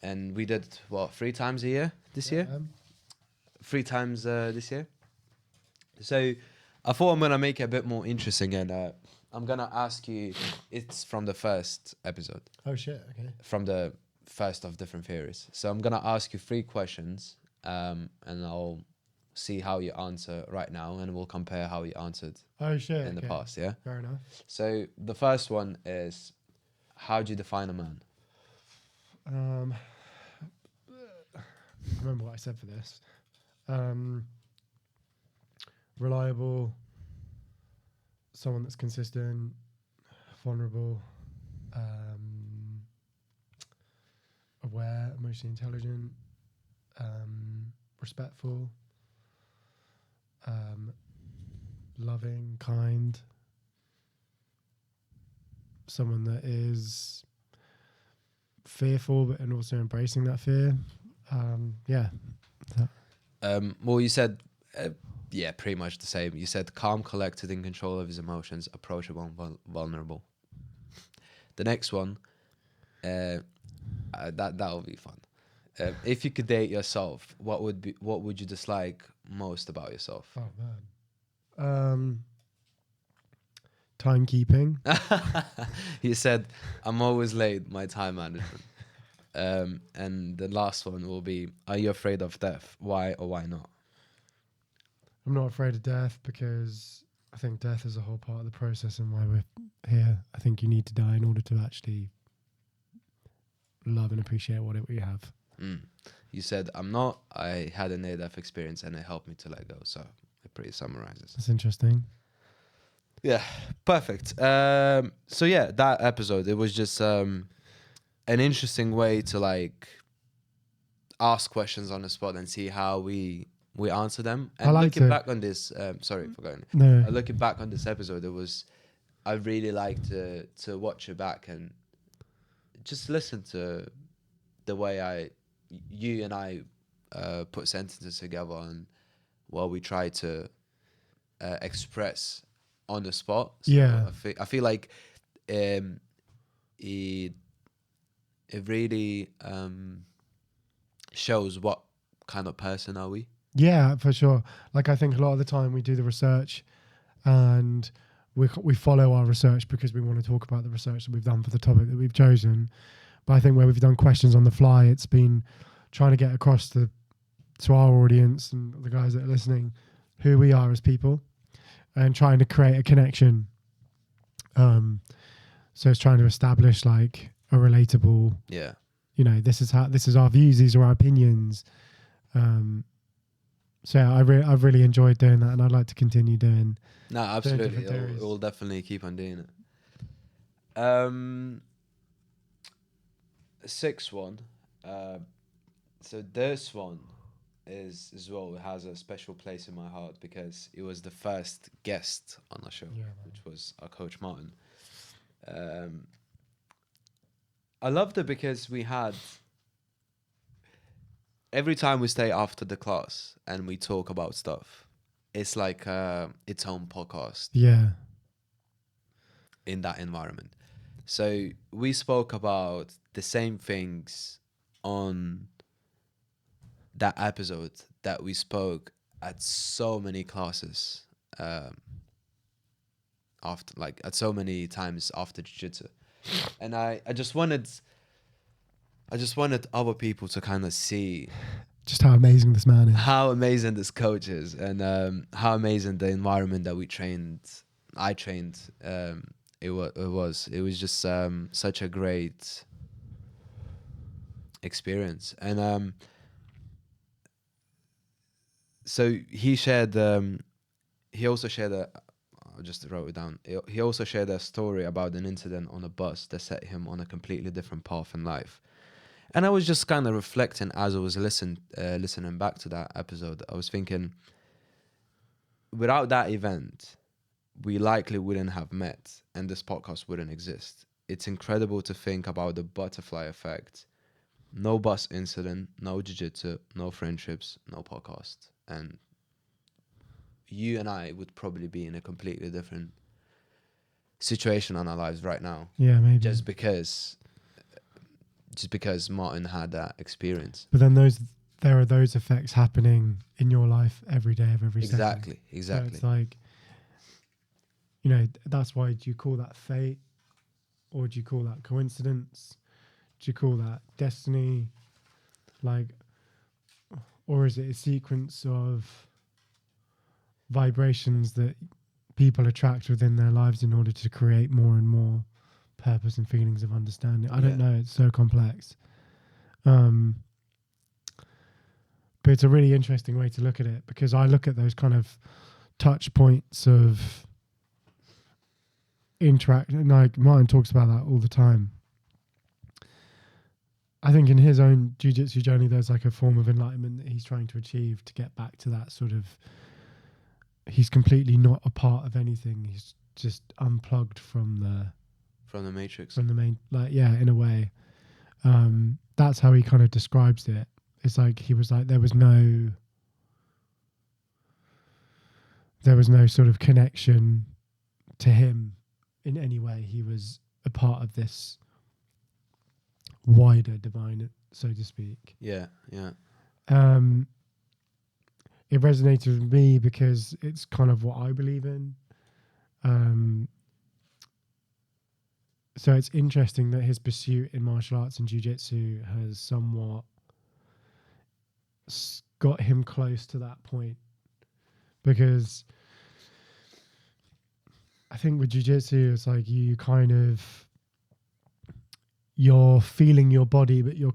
And we did 3 times a year this year. 3 times this year. So I thought I'm gonna make it a bit more interesting, and I'm gonna ask you. It's from the first episode. Oh shit! Okay. From the first of different theories. So I'm gonna ask you 3 questions, and I'll see how you answer right now, and we'll compare how you answered in the past. Yeah. Fair enough. So the first one is, how do you define a man? I remember what I said for this. Reliable, someone that's consistent, vulnerable, aware, emotionally intelligent, respectful, loving, kind, someone that is fearful but and also embracing that fear. Yeah. Well, you said, yeah, pretty much the same. You said calm, collected, in control of his emotions, approachable, and vulnerable. The next one, that'll be fun. If you could date yourself, what would you dislike most about yourself? Oh man. Timekeeping. You said, I'm always late, my time management. And the last one will be, are you afraid of death? Why or why not? I'm not afraid of death because I think death is a whole part of the process and why we're here. I think you need to die in order to actually love and appreciate what we have. You said, I'm not. I had a near-death experience and it helped me to let go. So it pretty summarizes. That's interesting. Yeah, perfect. So yeah, that episode, it was just an interesting way to like ask questions on the spot and see how we answer them. And looking back on this, sorry for going. No. Looking back on this episode, I really like to watch it back and just listen to the way you and I put sentences together and what we try to express on the spot. So yeah. I feel like it really shows what kind of person are we. Yeah, for sure. Like I think a lot of the time we do the research and we follow our research because we want to talk about the research that we've done for the topic that we've chosen. But I think where we've done questions on the fly, it's been trying to get across to our audience and the guys that are listening who we are as people and trying to create a connection. So it's trying to establish like a relatable, this is our views, these are our opinions. So yeah, I've really enjoyed doing that and I'd like to continue doing. No, absolutely. We'll definitely keep on doing it. Sixth one. So this one is as well, it has a special place in my heart because it was the first guest on the show, which was our coach Martin. I loved it because we had, every time we stay after the class and we talk about stuff, it's like its own podcast. Yeah. In that environment. So we spoke about the same things on that episode that we spoke at so many classes after, like at so many times after jiu-jitsu. And I just wanted other people to kind of see just how amazing this man is, how amazing this coach is, and how amazing the environment that I trained it was just such a great experience. And so he also shared I just wrote it down. He also shared a story about an incident on a bus that set him on a completely different path in life. And I was just kind of reflecting as I was listening back to that episode. I was thinking, without that event, we likely wouldn't have met and this podcast wouldn't exist. It's incredible to think about the butterfly effect. No bus incident, no jiu-jitsu, no friendships, no podcast. And you and I would probably be in a completely different situation on our lives right now. Yeah, maybe. Just because Martin had that experience. But then there are those effects happening in your life every day of every second. Exactly. So it's like, that's why, do you call that fate? Or do you call that coincidence? Do you call that destiny? Like, or is it a sequence of vibrations that people attract within their lives in order to create more and more purpose and feelings of understanding? I don't know. It's so complex. But it's a really interesting way to look at it, because I look at those kind of touch points of interaction. Like Martin talks about that all the time. I think in his own jiu-jitsu journey, there's like a form of enlightenment that he's trying to achieve to get back to that sort of, he's completely not a part of anything. He's just unplugged from the matrix. From the main, like, yeah, in a way. That's how he kind of describes it. It's like he was like, there was no sort of connection to him in any way. He was a part of this wider divine, so to speak. Yeah. It resonated with me because it's kind of what I believe in. So it's interesting that his pursuit in martial arts and jiu-jitsu has somewhat got him close to that point, because I think with jiu-jitsu, it's like you're feeling your body, but your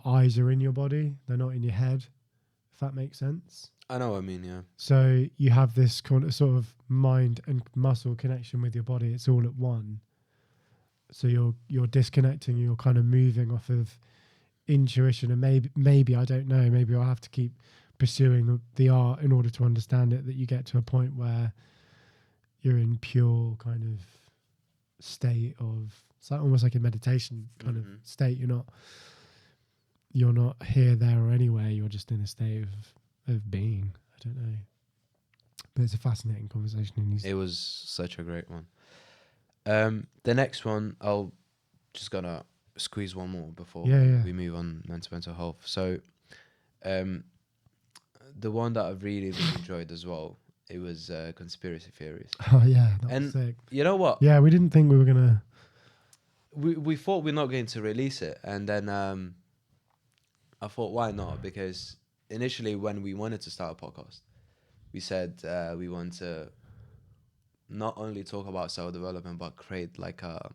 eyes are in your body. They're not in your head, if that makes sense. I know what I mean, yeah. So you have this kind of sort of mind and muscle connection with your body. It's all at one. So you're disconnecting, you're kind of moving off of intuition, and maybe I don't know, maybe I'll have to keep pursuing the art in order to understand it, that you get to a point where you're in pure kind of state of, it's like almost like a meditation kind of state. You're not here, there, or anywhere. You're just in a state of being. I don't know, but it's a fascinating conversation. And it was such a great one. The next one, I'll just gonna squeeze one more before we move on to mental health. So, the one that I've really enjoyed as well, it was conspiracy theories. Oh yeah, that was sick. You know what? Yeah, we didn't think we were gonna. We thought we're not going to release it, and then I thought, why not? Because initially, when we wanted to start a podcast, we said we want to not only talk about self-development, but create like a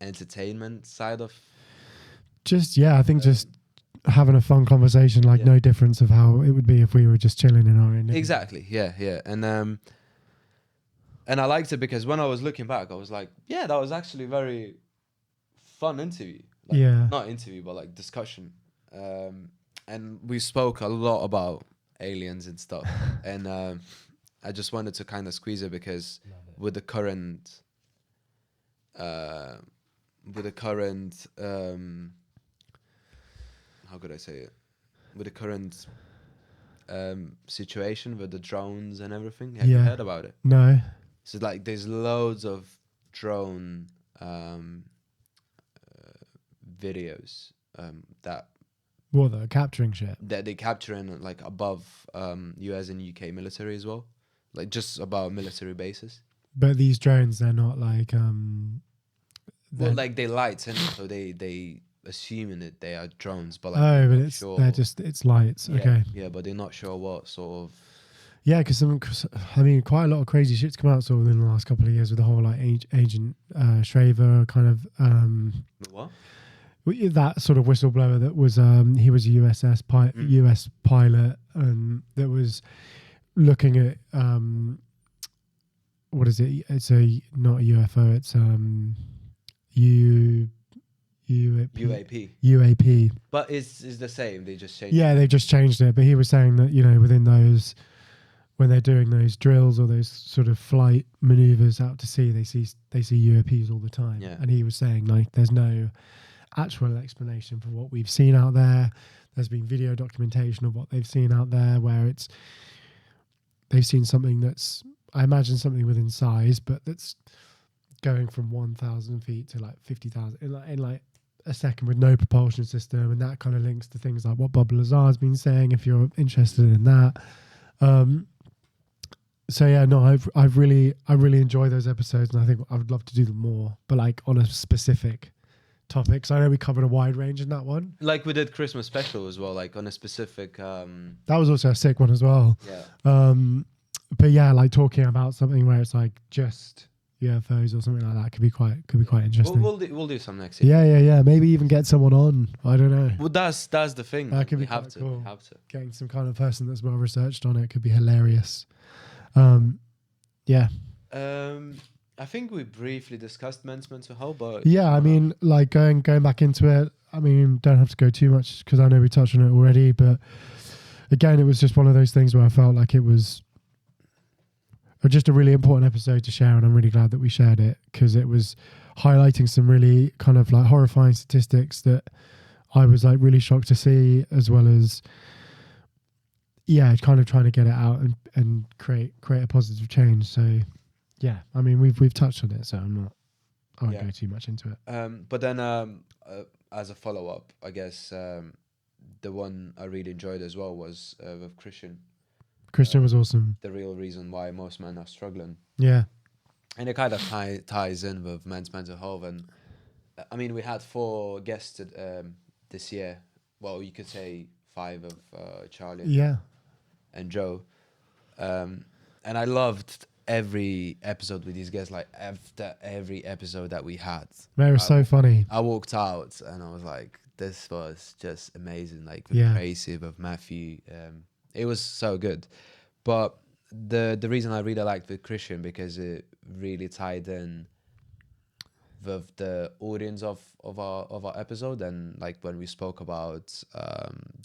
entertainment side of. I think just having a fun conversation, like no difference of how it would be if we were just chilling in our own. Exactly. Yeah. And I liked it because when I was looking back, I was like, yeah, that was actually a very fun interview. Like, not interview, but like discussion. And we spoke a lot about aliens and stuff. And I just wanted to kind of squeeze it because with the current how could I say it? With the current situation with the drones and everything. Have you heard about it? No. So like there's loads of drone videos that they're capturing shit. That they're capturing like above US and UK military as well. Like just about military bases. But these drones, they're not like well, like they lights in, so they assuming that they are drones, but like it's lights. Yeah, okay. Yeah, but they're not sure what sort of. Yeah, because I mean, quite a lot of crazy shit's come out sort of in the last couple of years with the whole like Agent Shraver kind of. What? That sort of whistleblower that was he was a US pilot, and that was looking at what is it? It's not a UFO. It's UAP. But it's the same. They just changed. Yeah, they just changed it. But he was saying that within those, when they're doing those drills or those sort of flight maneuvers out to sea, they see UAPs all the time. Yeah. And he was saying like there's no actual explanation for what we've seen out there. There's been video documentation of what they've seen out there where they've seen something that's, I imagine something within size, but that's going from 1,000 feet to like 50,000 in like a second with no propulsion system, and that kind of links to things like what Bob Lazar's been saying. If you're interested in that, so yeah, no, I really enjoy those episodes, and I think I would love to do them more, but like on a specific topic. So I know we covered a wide range in that one. Like we did Christmas special as well, like on a specific. That was also a sick one as well. Yeah. But yeah, like talking about something where it's like just UFOs or something like that could be quite interesting. We'll do some next year. Yeah. Maybe even get someone on. I don't know. Well, that's the thing. That could we be have quite to. cool. We have to. Getting some kind of person that's well researched on it could be hilarious. Yeah. I think we briefly discussed men's mental health, but Yeah, I mean, like going back into it. I mean, don't have to go too much because I know we touched on it already. But again, it was just one of those things where I felt like it was just a really important episode to share, and I'm really glad that we shared it because it was highlighting some really kind of like horrifying statistics that I was like really shocked to see, as well as kind of trying to get it out and create a positive change. So yeah, I mean we've touched on it, so I won't go too much into it. But then as a follow up, I guess the one I really enjoyed as well was with Christian. Christian was awesome. The real reason why most men are struggling. Yeah. And it kind of ties in with men's mental health. And I mean, we had 4 guests this year. Well, you could say 5 of Charlie and Joe. And I loved every episode with these guys. Like after every episode that we had. Man, it was so funny. I walked out and I was like, this was just amazing. Like with Tracy, with Matthew. It was so good. But the reason I really liked with Christian, because it really tied in with the audience of our episode, and like when we spoke about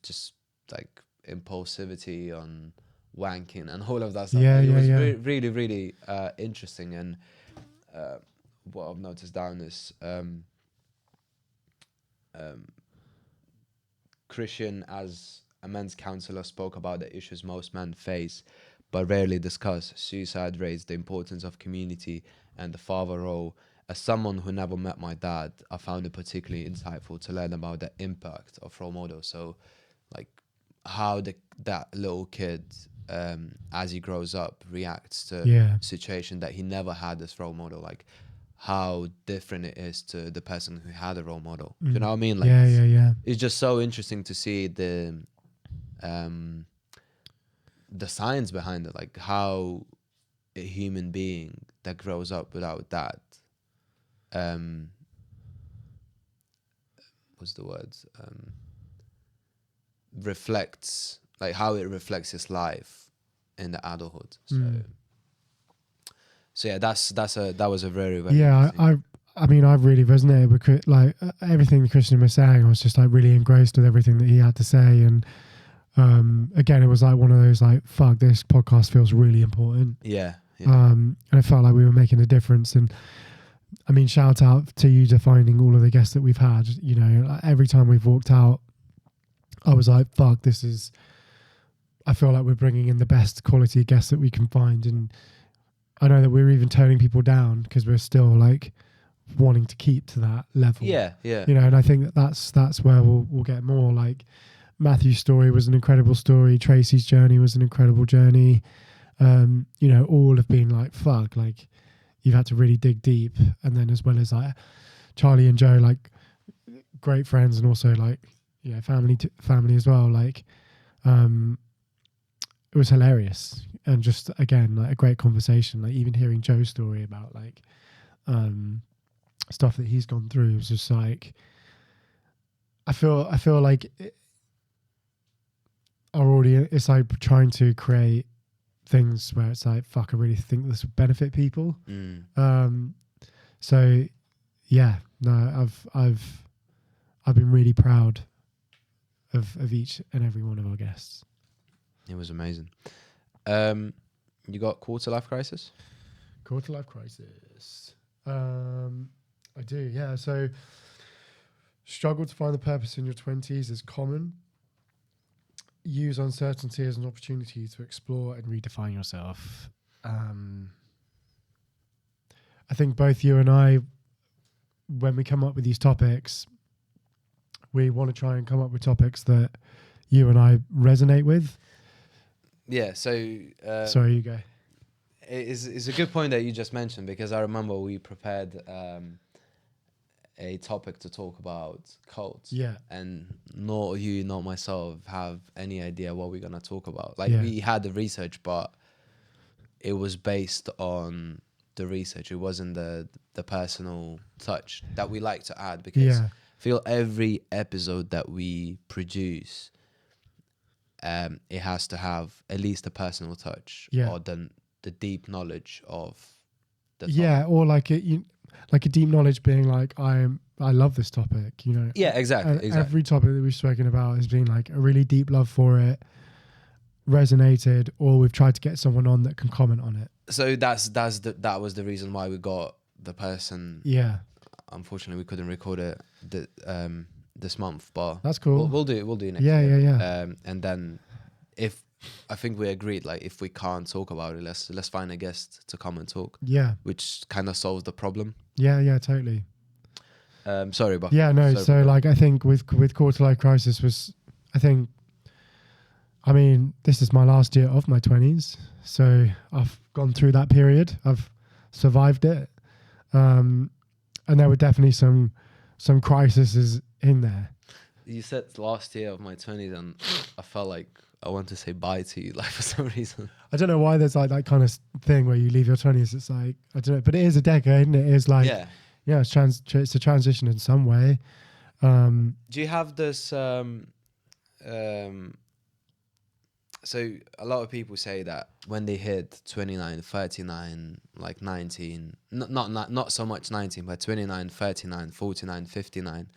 just like impulsivity on wanking and all of that stuff. It was really, really interesting. And what I've noticed down is Christian, as a men's counselor, spoke about the issues most men face but rarely discuss: suicide rates, the importance of community, and the father role. As someone who never met my dad, I found it particularly insightful to learn about the impact of role models. So like how that little kid as he grows up reacts to situation that he never had as role model, like how different it is to the person who had a role model. Do you know what I mean? Like it's just so interesting to see the science behind it, like how a human being that grows up without that what's the word, reflects, like how it reflects his life in the adulthood. So yeah, that was a very, very I mean, I really resonated with like everything Christian was saying. I was just like really engrossed with everything that he had to say. And again, it was like one of those like, fuck, this podcast feels really important. And I felt like we were making a difference. And I mean, shout out to you defining all of the guests that we've had. You know, like every time we've walked out, I was like, fuck, I feel like we're bringing in the best quality guests that we can find. And I know that we're even turning people down because we're still like wanting to keep to that level. You know, and I think that's where we'll get more. Like Matthew's story was an incredible story. Tracy's journey was an incredible journey. You know, all have been like, fuck, like you've had to really dig deep. And then as well as like Charlie and Joe, like great friends, and also like, family as well. Like, it was hilarious. And just, again, like a great conversation. Like even hearing Joe's story about like, stuff that he's gone through was just like, I feel like our audience, it's like trying to create things where it's like, fuck, I really think this would benefit people. So yeah, no, I've been really proud of each and every one of our guests. It was amazing. You got quarter life crisis? Quarter life crisis. I do, yeah. So struggle to find the purpose in your 20s is common. Use uncertainty as an opportunity to explore and redefine yourself. I think both you and I, when we come up with these topics, we want to try and come up with topics that you and I resonate with. Yeah, so... sorry, you go. It's a good point that you just mentioned, because I remember we prepared a topic to talk about cults. Yeah. And not you, not myself have any idea what we're going to talk about. Like we had the research, but it was based on the research. It wasn't the personal touch that we like to add, because Yeah. I feel every episode that we produce, it has to have at least a personal touch, Yeah. or the deep knowledge of the topic. Yeah, or like like a deep knowledge being like, I love this topic, you know. Yeah, exactly. And every topic that we've spoken about has been like a really deep love for it, resonated, or we've tried to get someone on that can comment on it. So that was the reason why we got the person. Yeah, Unfortunately, we couldn't record it this month, but that's cool. We'll do it next Yeah, year. yeah. And then, if I think we agreed, like, if we can't talk about it, let's find a guest to come and talk. Yeah, Which kind of solves the problem. yeah, totally. Sorry, but Yeah, no. sorry, So like, I think with quarter life crisis was, I mean, this is my last year of my 20s, so I've gone through that period. I've survived it, and there were definitely some crises in there. You said last year of my 20s, and I felt like I want to say bye to you, like, for some reason. I don't know why there's like that kind of thing where you leave your 20s. It's like, I don't know, but it is a decade, and it is like, yeah, it's a transition in some way. Do you have this? So a lot of people say that when they hit 29, 39, like 19, not so much 19, but 29, 39, 49, 59,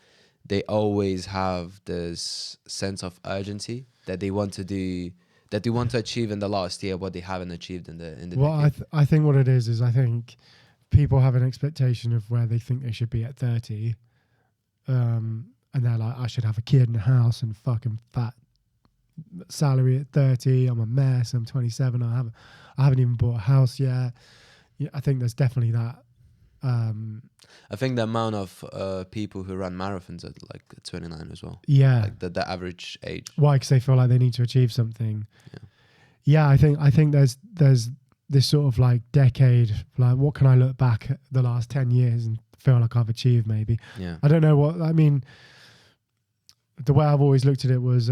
they always have this sense of urgency that they want to do, that they want to achieve in the last year what they haven't achieved in the well, I think what it is I think people have an expectation of where they think they should be at 30, and they're like, I should have a kid and a house and fucking fat salary at 30. I'm a mess. I'm 27. I haven't even bought a house yet. Yeah, I think there's definitely that. I think the amount of people who run marathons at like 29 as well. Yeah, like the average age. Why? Because they feel like they need to achieve something. Yeah, I think there's this sort of like decade, like, what can I look back at the last 10 years and feel like I've achieved? Maybe. Yeah. I don't know what I mean. The way I've always looked at it was,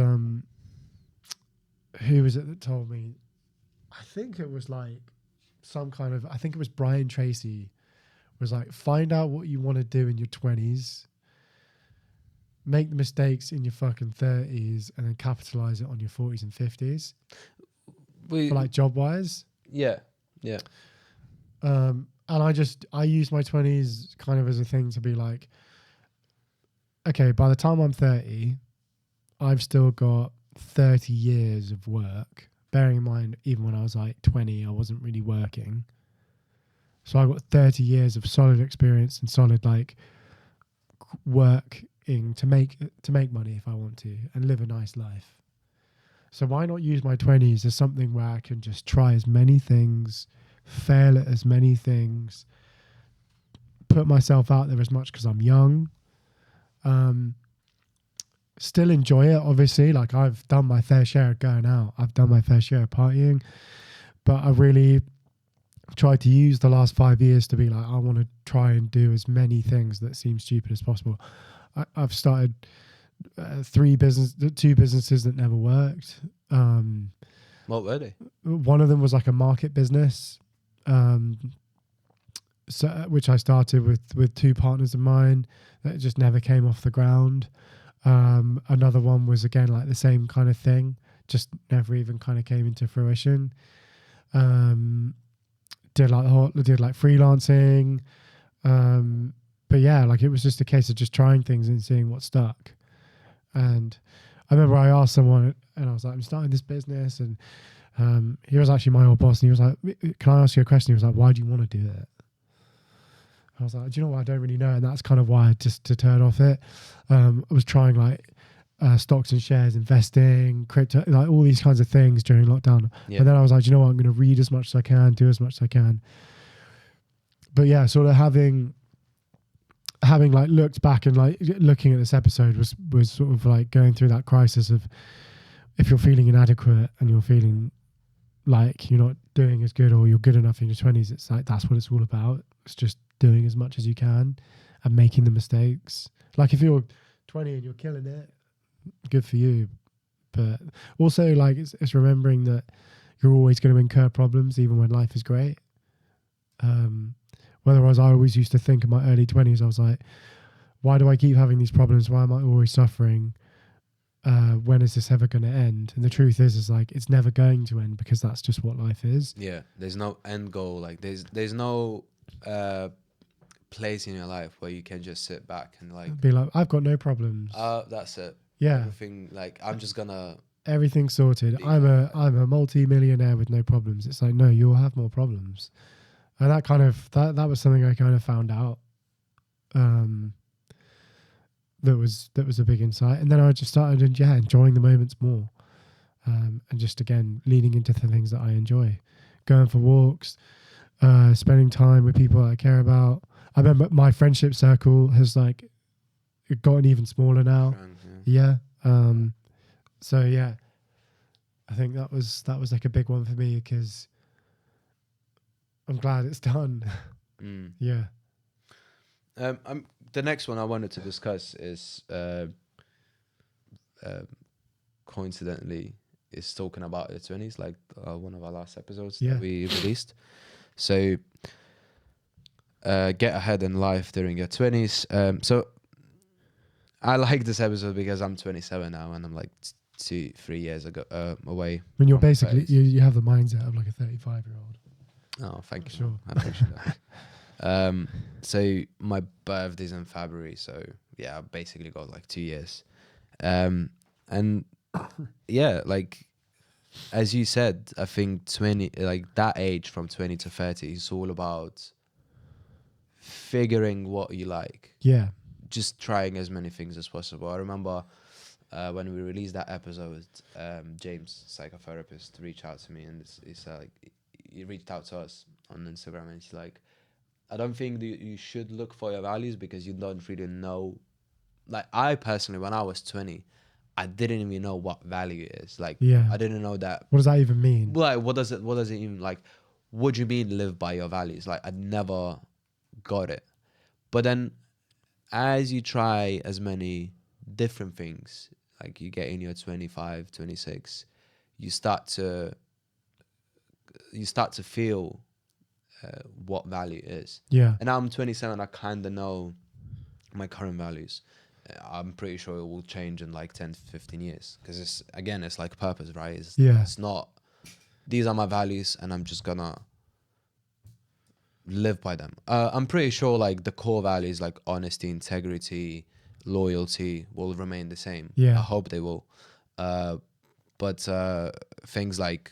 who was it that told me? I think it was like I think it was Brian Tracy, was like, find out what you want to do in your 20s, make the mistakes in your fucking 30s, and then capitalize it on your 40s and 50s. For like job wise. Yeah. And I use my 20s kind of as a thing to be like, okay, by the time I'm 30, I've still got 30 years of work. Bearing in mind, even when I was like 20, I wasn't really working. So I got 30 years of solid experience and solid like working to make money if I want to and live a nice life. So why not use my 20s as something where I can just try as many things, fail at as many things, put myself out there as much because I'm young. Still enjoy it, obviously. Like, I've done my fair share of going out. I've done my fair share of partying. But I really tried to use the last 5 years to be like, I want to try and do as many things that seem stupid as possible. I've started two businesses that never worked. What were they? One of them was like a market business, which I started with two partners of mine that just never came off the ground. Another one was, again, like the same kind of thing, just never even kind of came into fruition. Did like freelancing, but yeah, like, it was just a case of just trying things and seeing what stuck. And I remember I asked someone, and I was like, I'm starting this business, and he was actually my old boss, and he was like, can I ask you a question? He was like, why do you want to do that? I was like, do you know what? I don't really know. And that's kind of why I just deterred off it. I was trying like stocks and shares, investing, crypto, like all these kinds of things during lockdown. Yeah. And then I was like, do you know what? I'm going to read as much as I can, do as much as I can. But yeah, sort of having like looked back and like looking at this episode was sort of like going through that crisis of, if you're feeling inadequate and you're feeling like you're not doing as good or you're good enough in your 20s, it's like, that's what it's all about. It's just doing as much as you can and making the mistakes. Like, if you're 20 and you're killing it, good for you. But also, like, it's remembering that you're always going to incur problems even when life is great. Whereas I always used to think in my early 20s, I was like, why do I keep having these problems? Why am I always suffering? When is this ever going to end? And the truth is like, it's never going to end, because that's just what life is. Yeah, there's no end goal. Like there's no place in your life where you can just sit back and like Be like, I've got no problems. that's it. Yeah. Everything, like, I'm just gonna Everything's sorted. be I'm like a multi-millionaire with no problems. It's like, no, you'll have more problems. And that kind of that was something I kind of found out. That was a big insight. And then I just started enjoying the moments more. And just again leaning into the things that I enjoy. Going for walks, spending time with people I care about. I remember my friendship circle has like gotten even smaller now. Yeah. So yeah, I think that was like a big one for me, because I'm glad it's done. Yeah. The next one I wanted to discuss is coincidentally is talking about the 20s, like one of our last episodes that we released. So get ahead in life during your 20s. So I like this episode because I'm 27 now, and I'm like 2-3 years ago away. When you're basically you have the mindset of like a 35-year-old. Oh, thank you. Sure. I appreciate that. So my birthday's in February, so yeah, I basically got like 2 years. And yeah, like as you said, I think 20, like that age from 20 to 30 is all about figuring what you like. Yeah. Just trying as many things as possible. I remember when we released that episode, James, psychotherapist, reached out to me, and it's like he reached out to us on Instagram, and he's like, I don't think that you should look for your values because you don't really know. Like I personally, when I was 20, I didn't even know what value is. Like I didn't know that. What does that even mean? Like what does it even like? What do you mean live by your values? Like I never got it. But then as you try as many different things, like you get in your 25, 26, you start to feel what value is. Yeah. And now I'm 27, I kind of know my current values. I'm pretty sure it will change in like 10 to 15 years, because it's like purpose, right? It's not, these are my values and I'm just gonna live by them. I'm pretty sure like the core values like honesty, integrity, loyalty will remain the same. I hope they will. But things like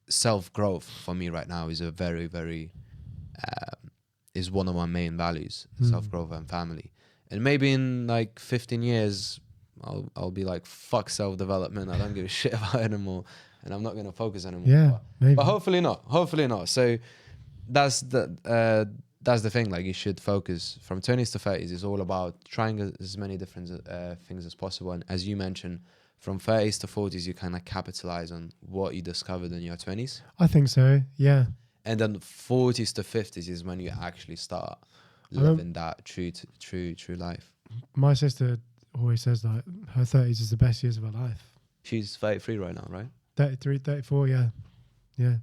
self-growth for me right now is a very, very is one of my main values. Self-growth and family. And maybe in like 15 years I'll be like, fuck self-development, I don't give a shit about it anymore, and I'm not going to focus anymore. But hopefully not. So that's the thing. Like you should focus from 20s to 30s. It's all about trying as many different things as possible. And as you mentioned, from 30s to 40s, you kind of capitalize on what you discovered in your 20s. I think so. Yeah. And then 40s to 50s is when you actually start living that true life. My sister always says that her 30s is the best years of her life. She's 33 right now, right? 33, 34. Yeah. Yeah.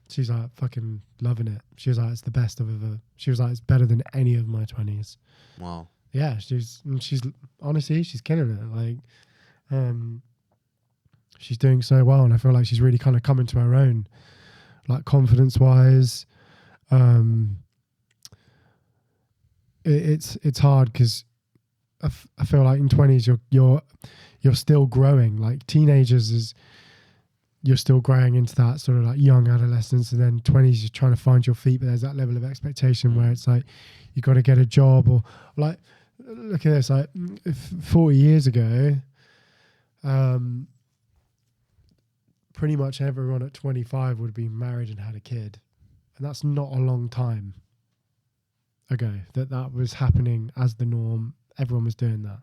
She's like fucking loving it. She was like, it's the best I've ever. She was like, it's better than any of my 20s. Wow. Yeah, she's honestly, she's killing it. Like, she's doing so well, and I feel like she's really kind of coming to her own, like confidence wise. It's hard because I feel like in 20s you're still growing. Like teenagers you're still growing into that sort of like young adolescence, and then 20s you're trying to find your feet, but there's that level of expectation where it's like you got to get a job, or like look at this, like 40 years ago pretty much everyone at 25 would have been married and had a kid, and that's not a long time ago that was happening as the norm. Everyone was doing that.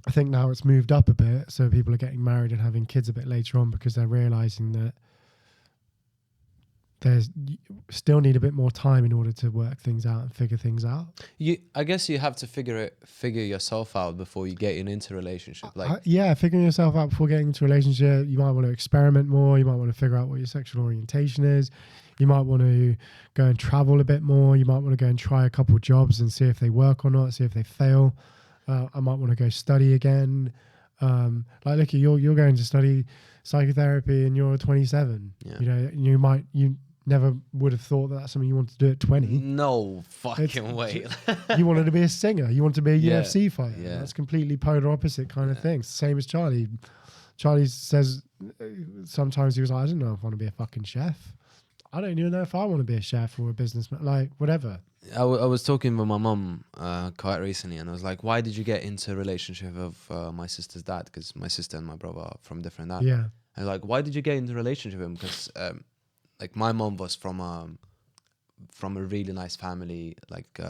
I think now it's moved up a bit, so people are getting married and having kids a bit later on because they're realizing that there's still need a bit more time in order to work things out and figure things out. I guess you have to figure yourself out before you get into a relationship. Like figuring yourself out before getting into a relationship. You might want to experiment more. You might want to figure out what your sexual orientation is. You might want to go and travel a bit more. You might want to go and try a couple of jobs and see if they work or not, see if they fail. I might want to go study again. Like, look, you're going to study psychotherapy and you're 27. Yeah. You know, you never would have thought that that's something you wanted to do at 20. No fucking way. You wanted to be a singer. You wanted to be a Yeah. UFC fighter. Yeah. That's completely polar opposite kind of thing. Same as Charlie. Charlie says sometimes he was like, I don't know if I want to be a fucking chef. I don't even know if I want to be a chef or a businessman, like whatever. I was talking with my mum quite recently, and I was like, why did you get into a relationship of my sister's dad? Because my sister and my brother are from different dads. Yeah. And like, why did you get into a relationship with him? Because like my mom was from a really nice family. Like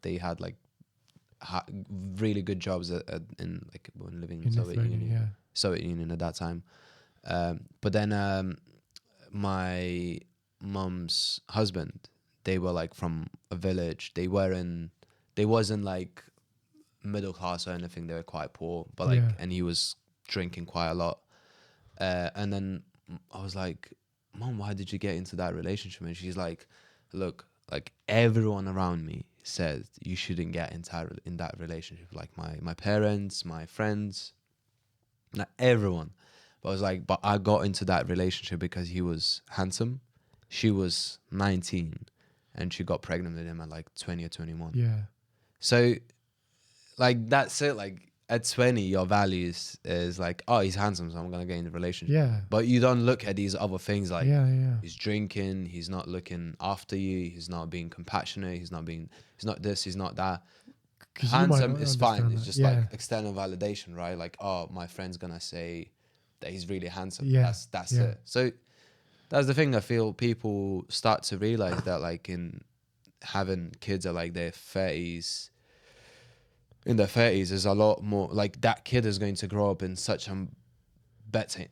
they had like really good jobs in like when living in Soviet Union. Yeah. Soviet Union at that time. But then my mum's husband, they were like from a village. They wasn't like middle class or anything. They were quite poor, but like, and he was drinking quite a lot. And then I was like, Mom, why did you get into that relationship? And she's like, look, like everyone around me says you shouldn't get in that relationship. Like my parents, my friends, not everyone. But I was like, but I got into that relationship because he was handsome. She was 19 and she got pregnant with him at like 20 or 21. Yeah. So like that's it. Like at 20, your values is like, oh, he's handsome, so I'm gonna get in a relationship. Yeah. But you don't look at these other things like Yeah. he's drinking, he's not looking after you, he's not being compassionate, he's not this, he's not that. Handsome is fine. It's just like external validation, right? Like, oh, my friend's gonna say that he's really handsome. Yeah. That's it. So that's the thing. I feel people start to realize that like in having kids at like their 30s, in their 30s is a lot more like that kid is going to grow up in such a better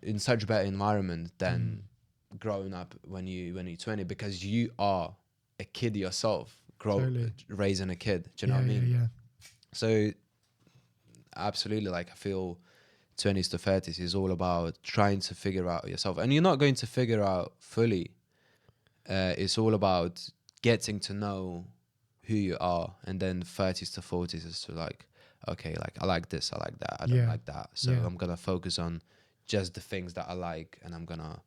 environment than growing up when you're 20, because you are a kid yourself, raising a kid. Do you know what I mean? Yeah. So absolutely, like I feel 20s to 30s is all about trying to figure out yourself, and you're not going to figure out fully. It's all about getting to know who you are, and then 30s to 40s is to like, okay, like I like this, I like that, I don't like that. So I'm gonna focus on just the things that I like, and I'm gonna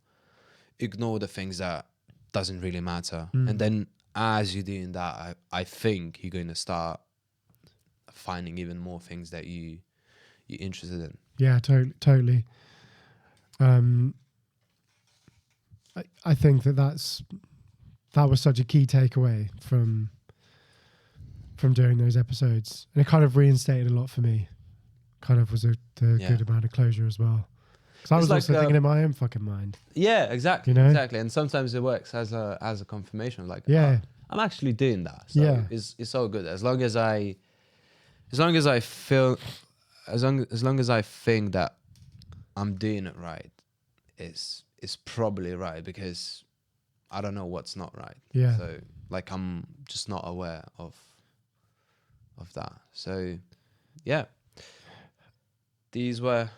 ignore the things that doesn't really matter. And then as you're doing that, I think you're going to start finding even more things that you're interested in. Yeah, totally. I think that was such a key takeaway from doing those episodes, and it kind of reinstated a lot for me. Kind of was a good amount of closure as well. Because I was like, also thinking in my own fucking mind. Yeah, exactly. You know? Exactly. And sometimes it works as a confirmation. Like, I'm actually doing that. So it's all good. As long as I think that I'm doing it right, it's probably right, because I don't know what's not right. Yeah. So like I'm just not aware of that. So yeah. These were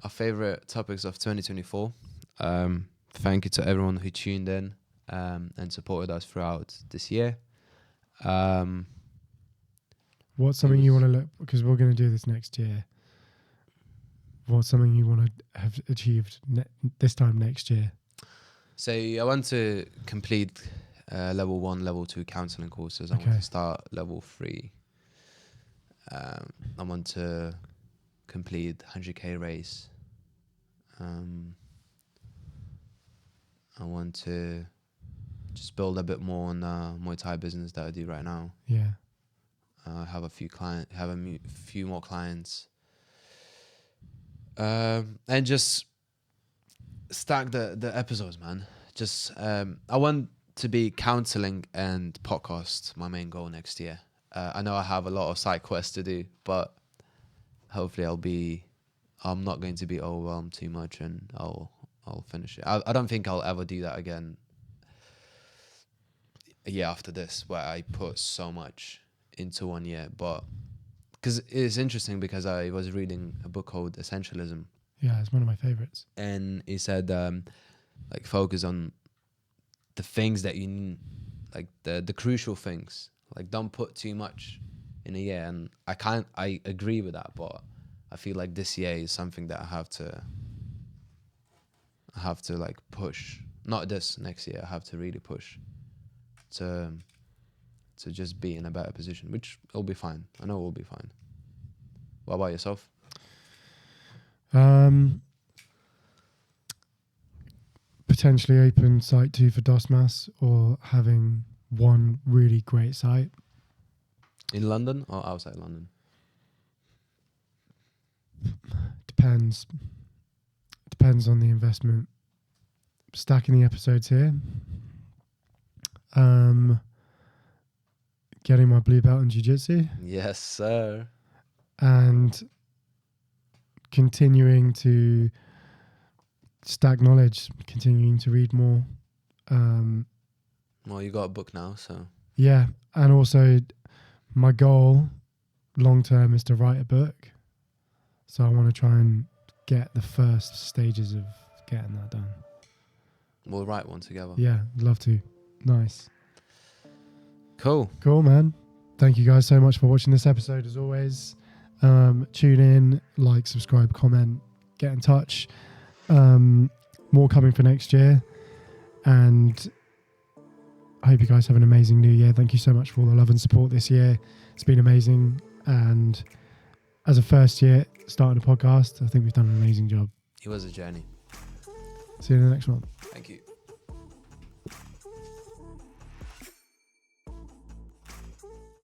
our favorite topics of 2024. Thank you to everyone who tuned in and supported us throughout this year. What's something you want to look, because we're going to do this next year. What's something you want to have achieved this time next year? So I want to complete level 1, level 2 counseling courses. I want to start level 3. I want to complete 100k race. I want to just build a bit more on Muay Thai business that I do right now. Yeah. Have a few more clients, and just stack the episodes, man. Just I want to be counseling and podcast my main goal next year. I know I have a lot of side quests to do, but hopefully I'm not going to be overwhelmed too much, and I'll finish it. I don't think I'll ever do that again a year after this, where I put so much into 1 year. But because it's interesting, because I was reading a book called Essentialism. Yeah, it's one of my favorites. And he said like focus on the things that like the crucial things. Like, don't put too much in a year. And I agree with that, but I feel like this year is something that I have to like push. Not this next year. I have to really push to just be in a better position, which will be fine. I know it will be fine. What about yourself? Potentially open site 2 for DOSMAS, or having one really great site. In London or outside London? Depends on the investment. Stacking the episodes here. Getting my blue belt in jiu-jitsu. Yes, sir. And continuing to stack knowledge, continuing to read more. Well, you got a book now, so. Yeah, and also my goal long term is to write a book. So I want to try and get the first stages of getting that done. We'll write one together. Yeah, love to. Nice. Cool, man. Thank you guys so much for watching this episode. As always, tune in, like, subscribe, comment, get in touch. More coming for next year, and I hope you guys have an amazing new year. Thank you so much for all the love and support this year. It's been amazing, and as a first year starting a podcast, I think we've done an amazing job. it was a journey. See you in the next one. Thank you.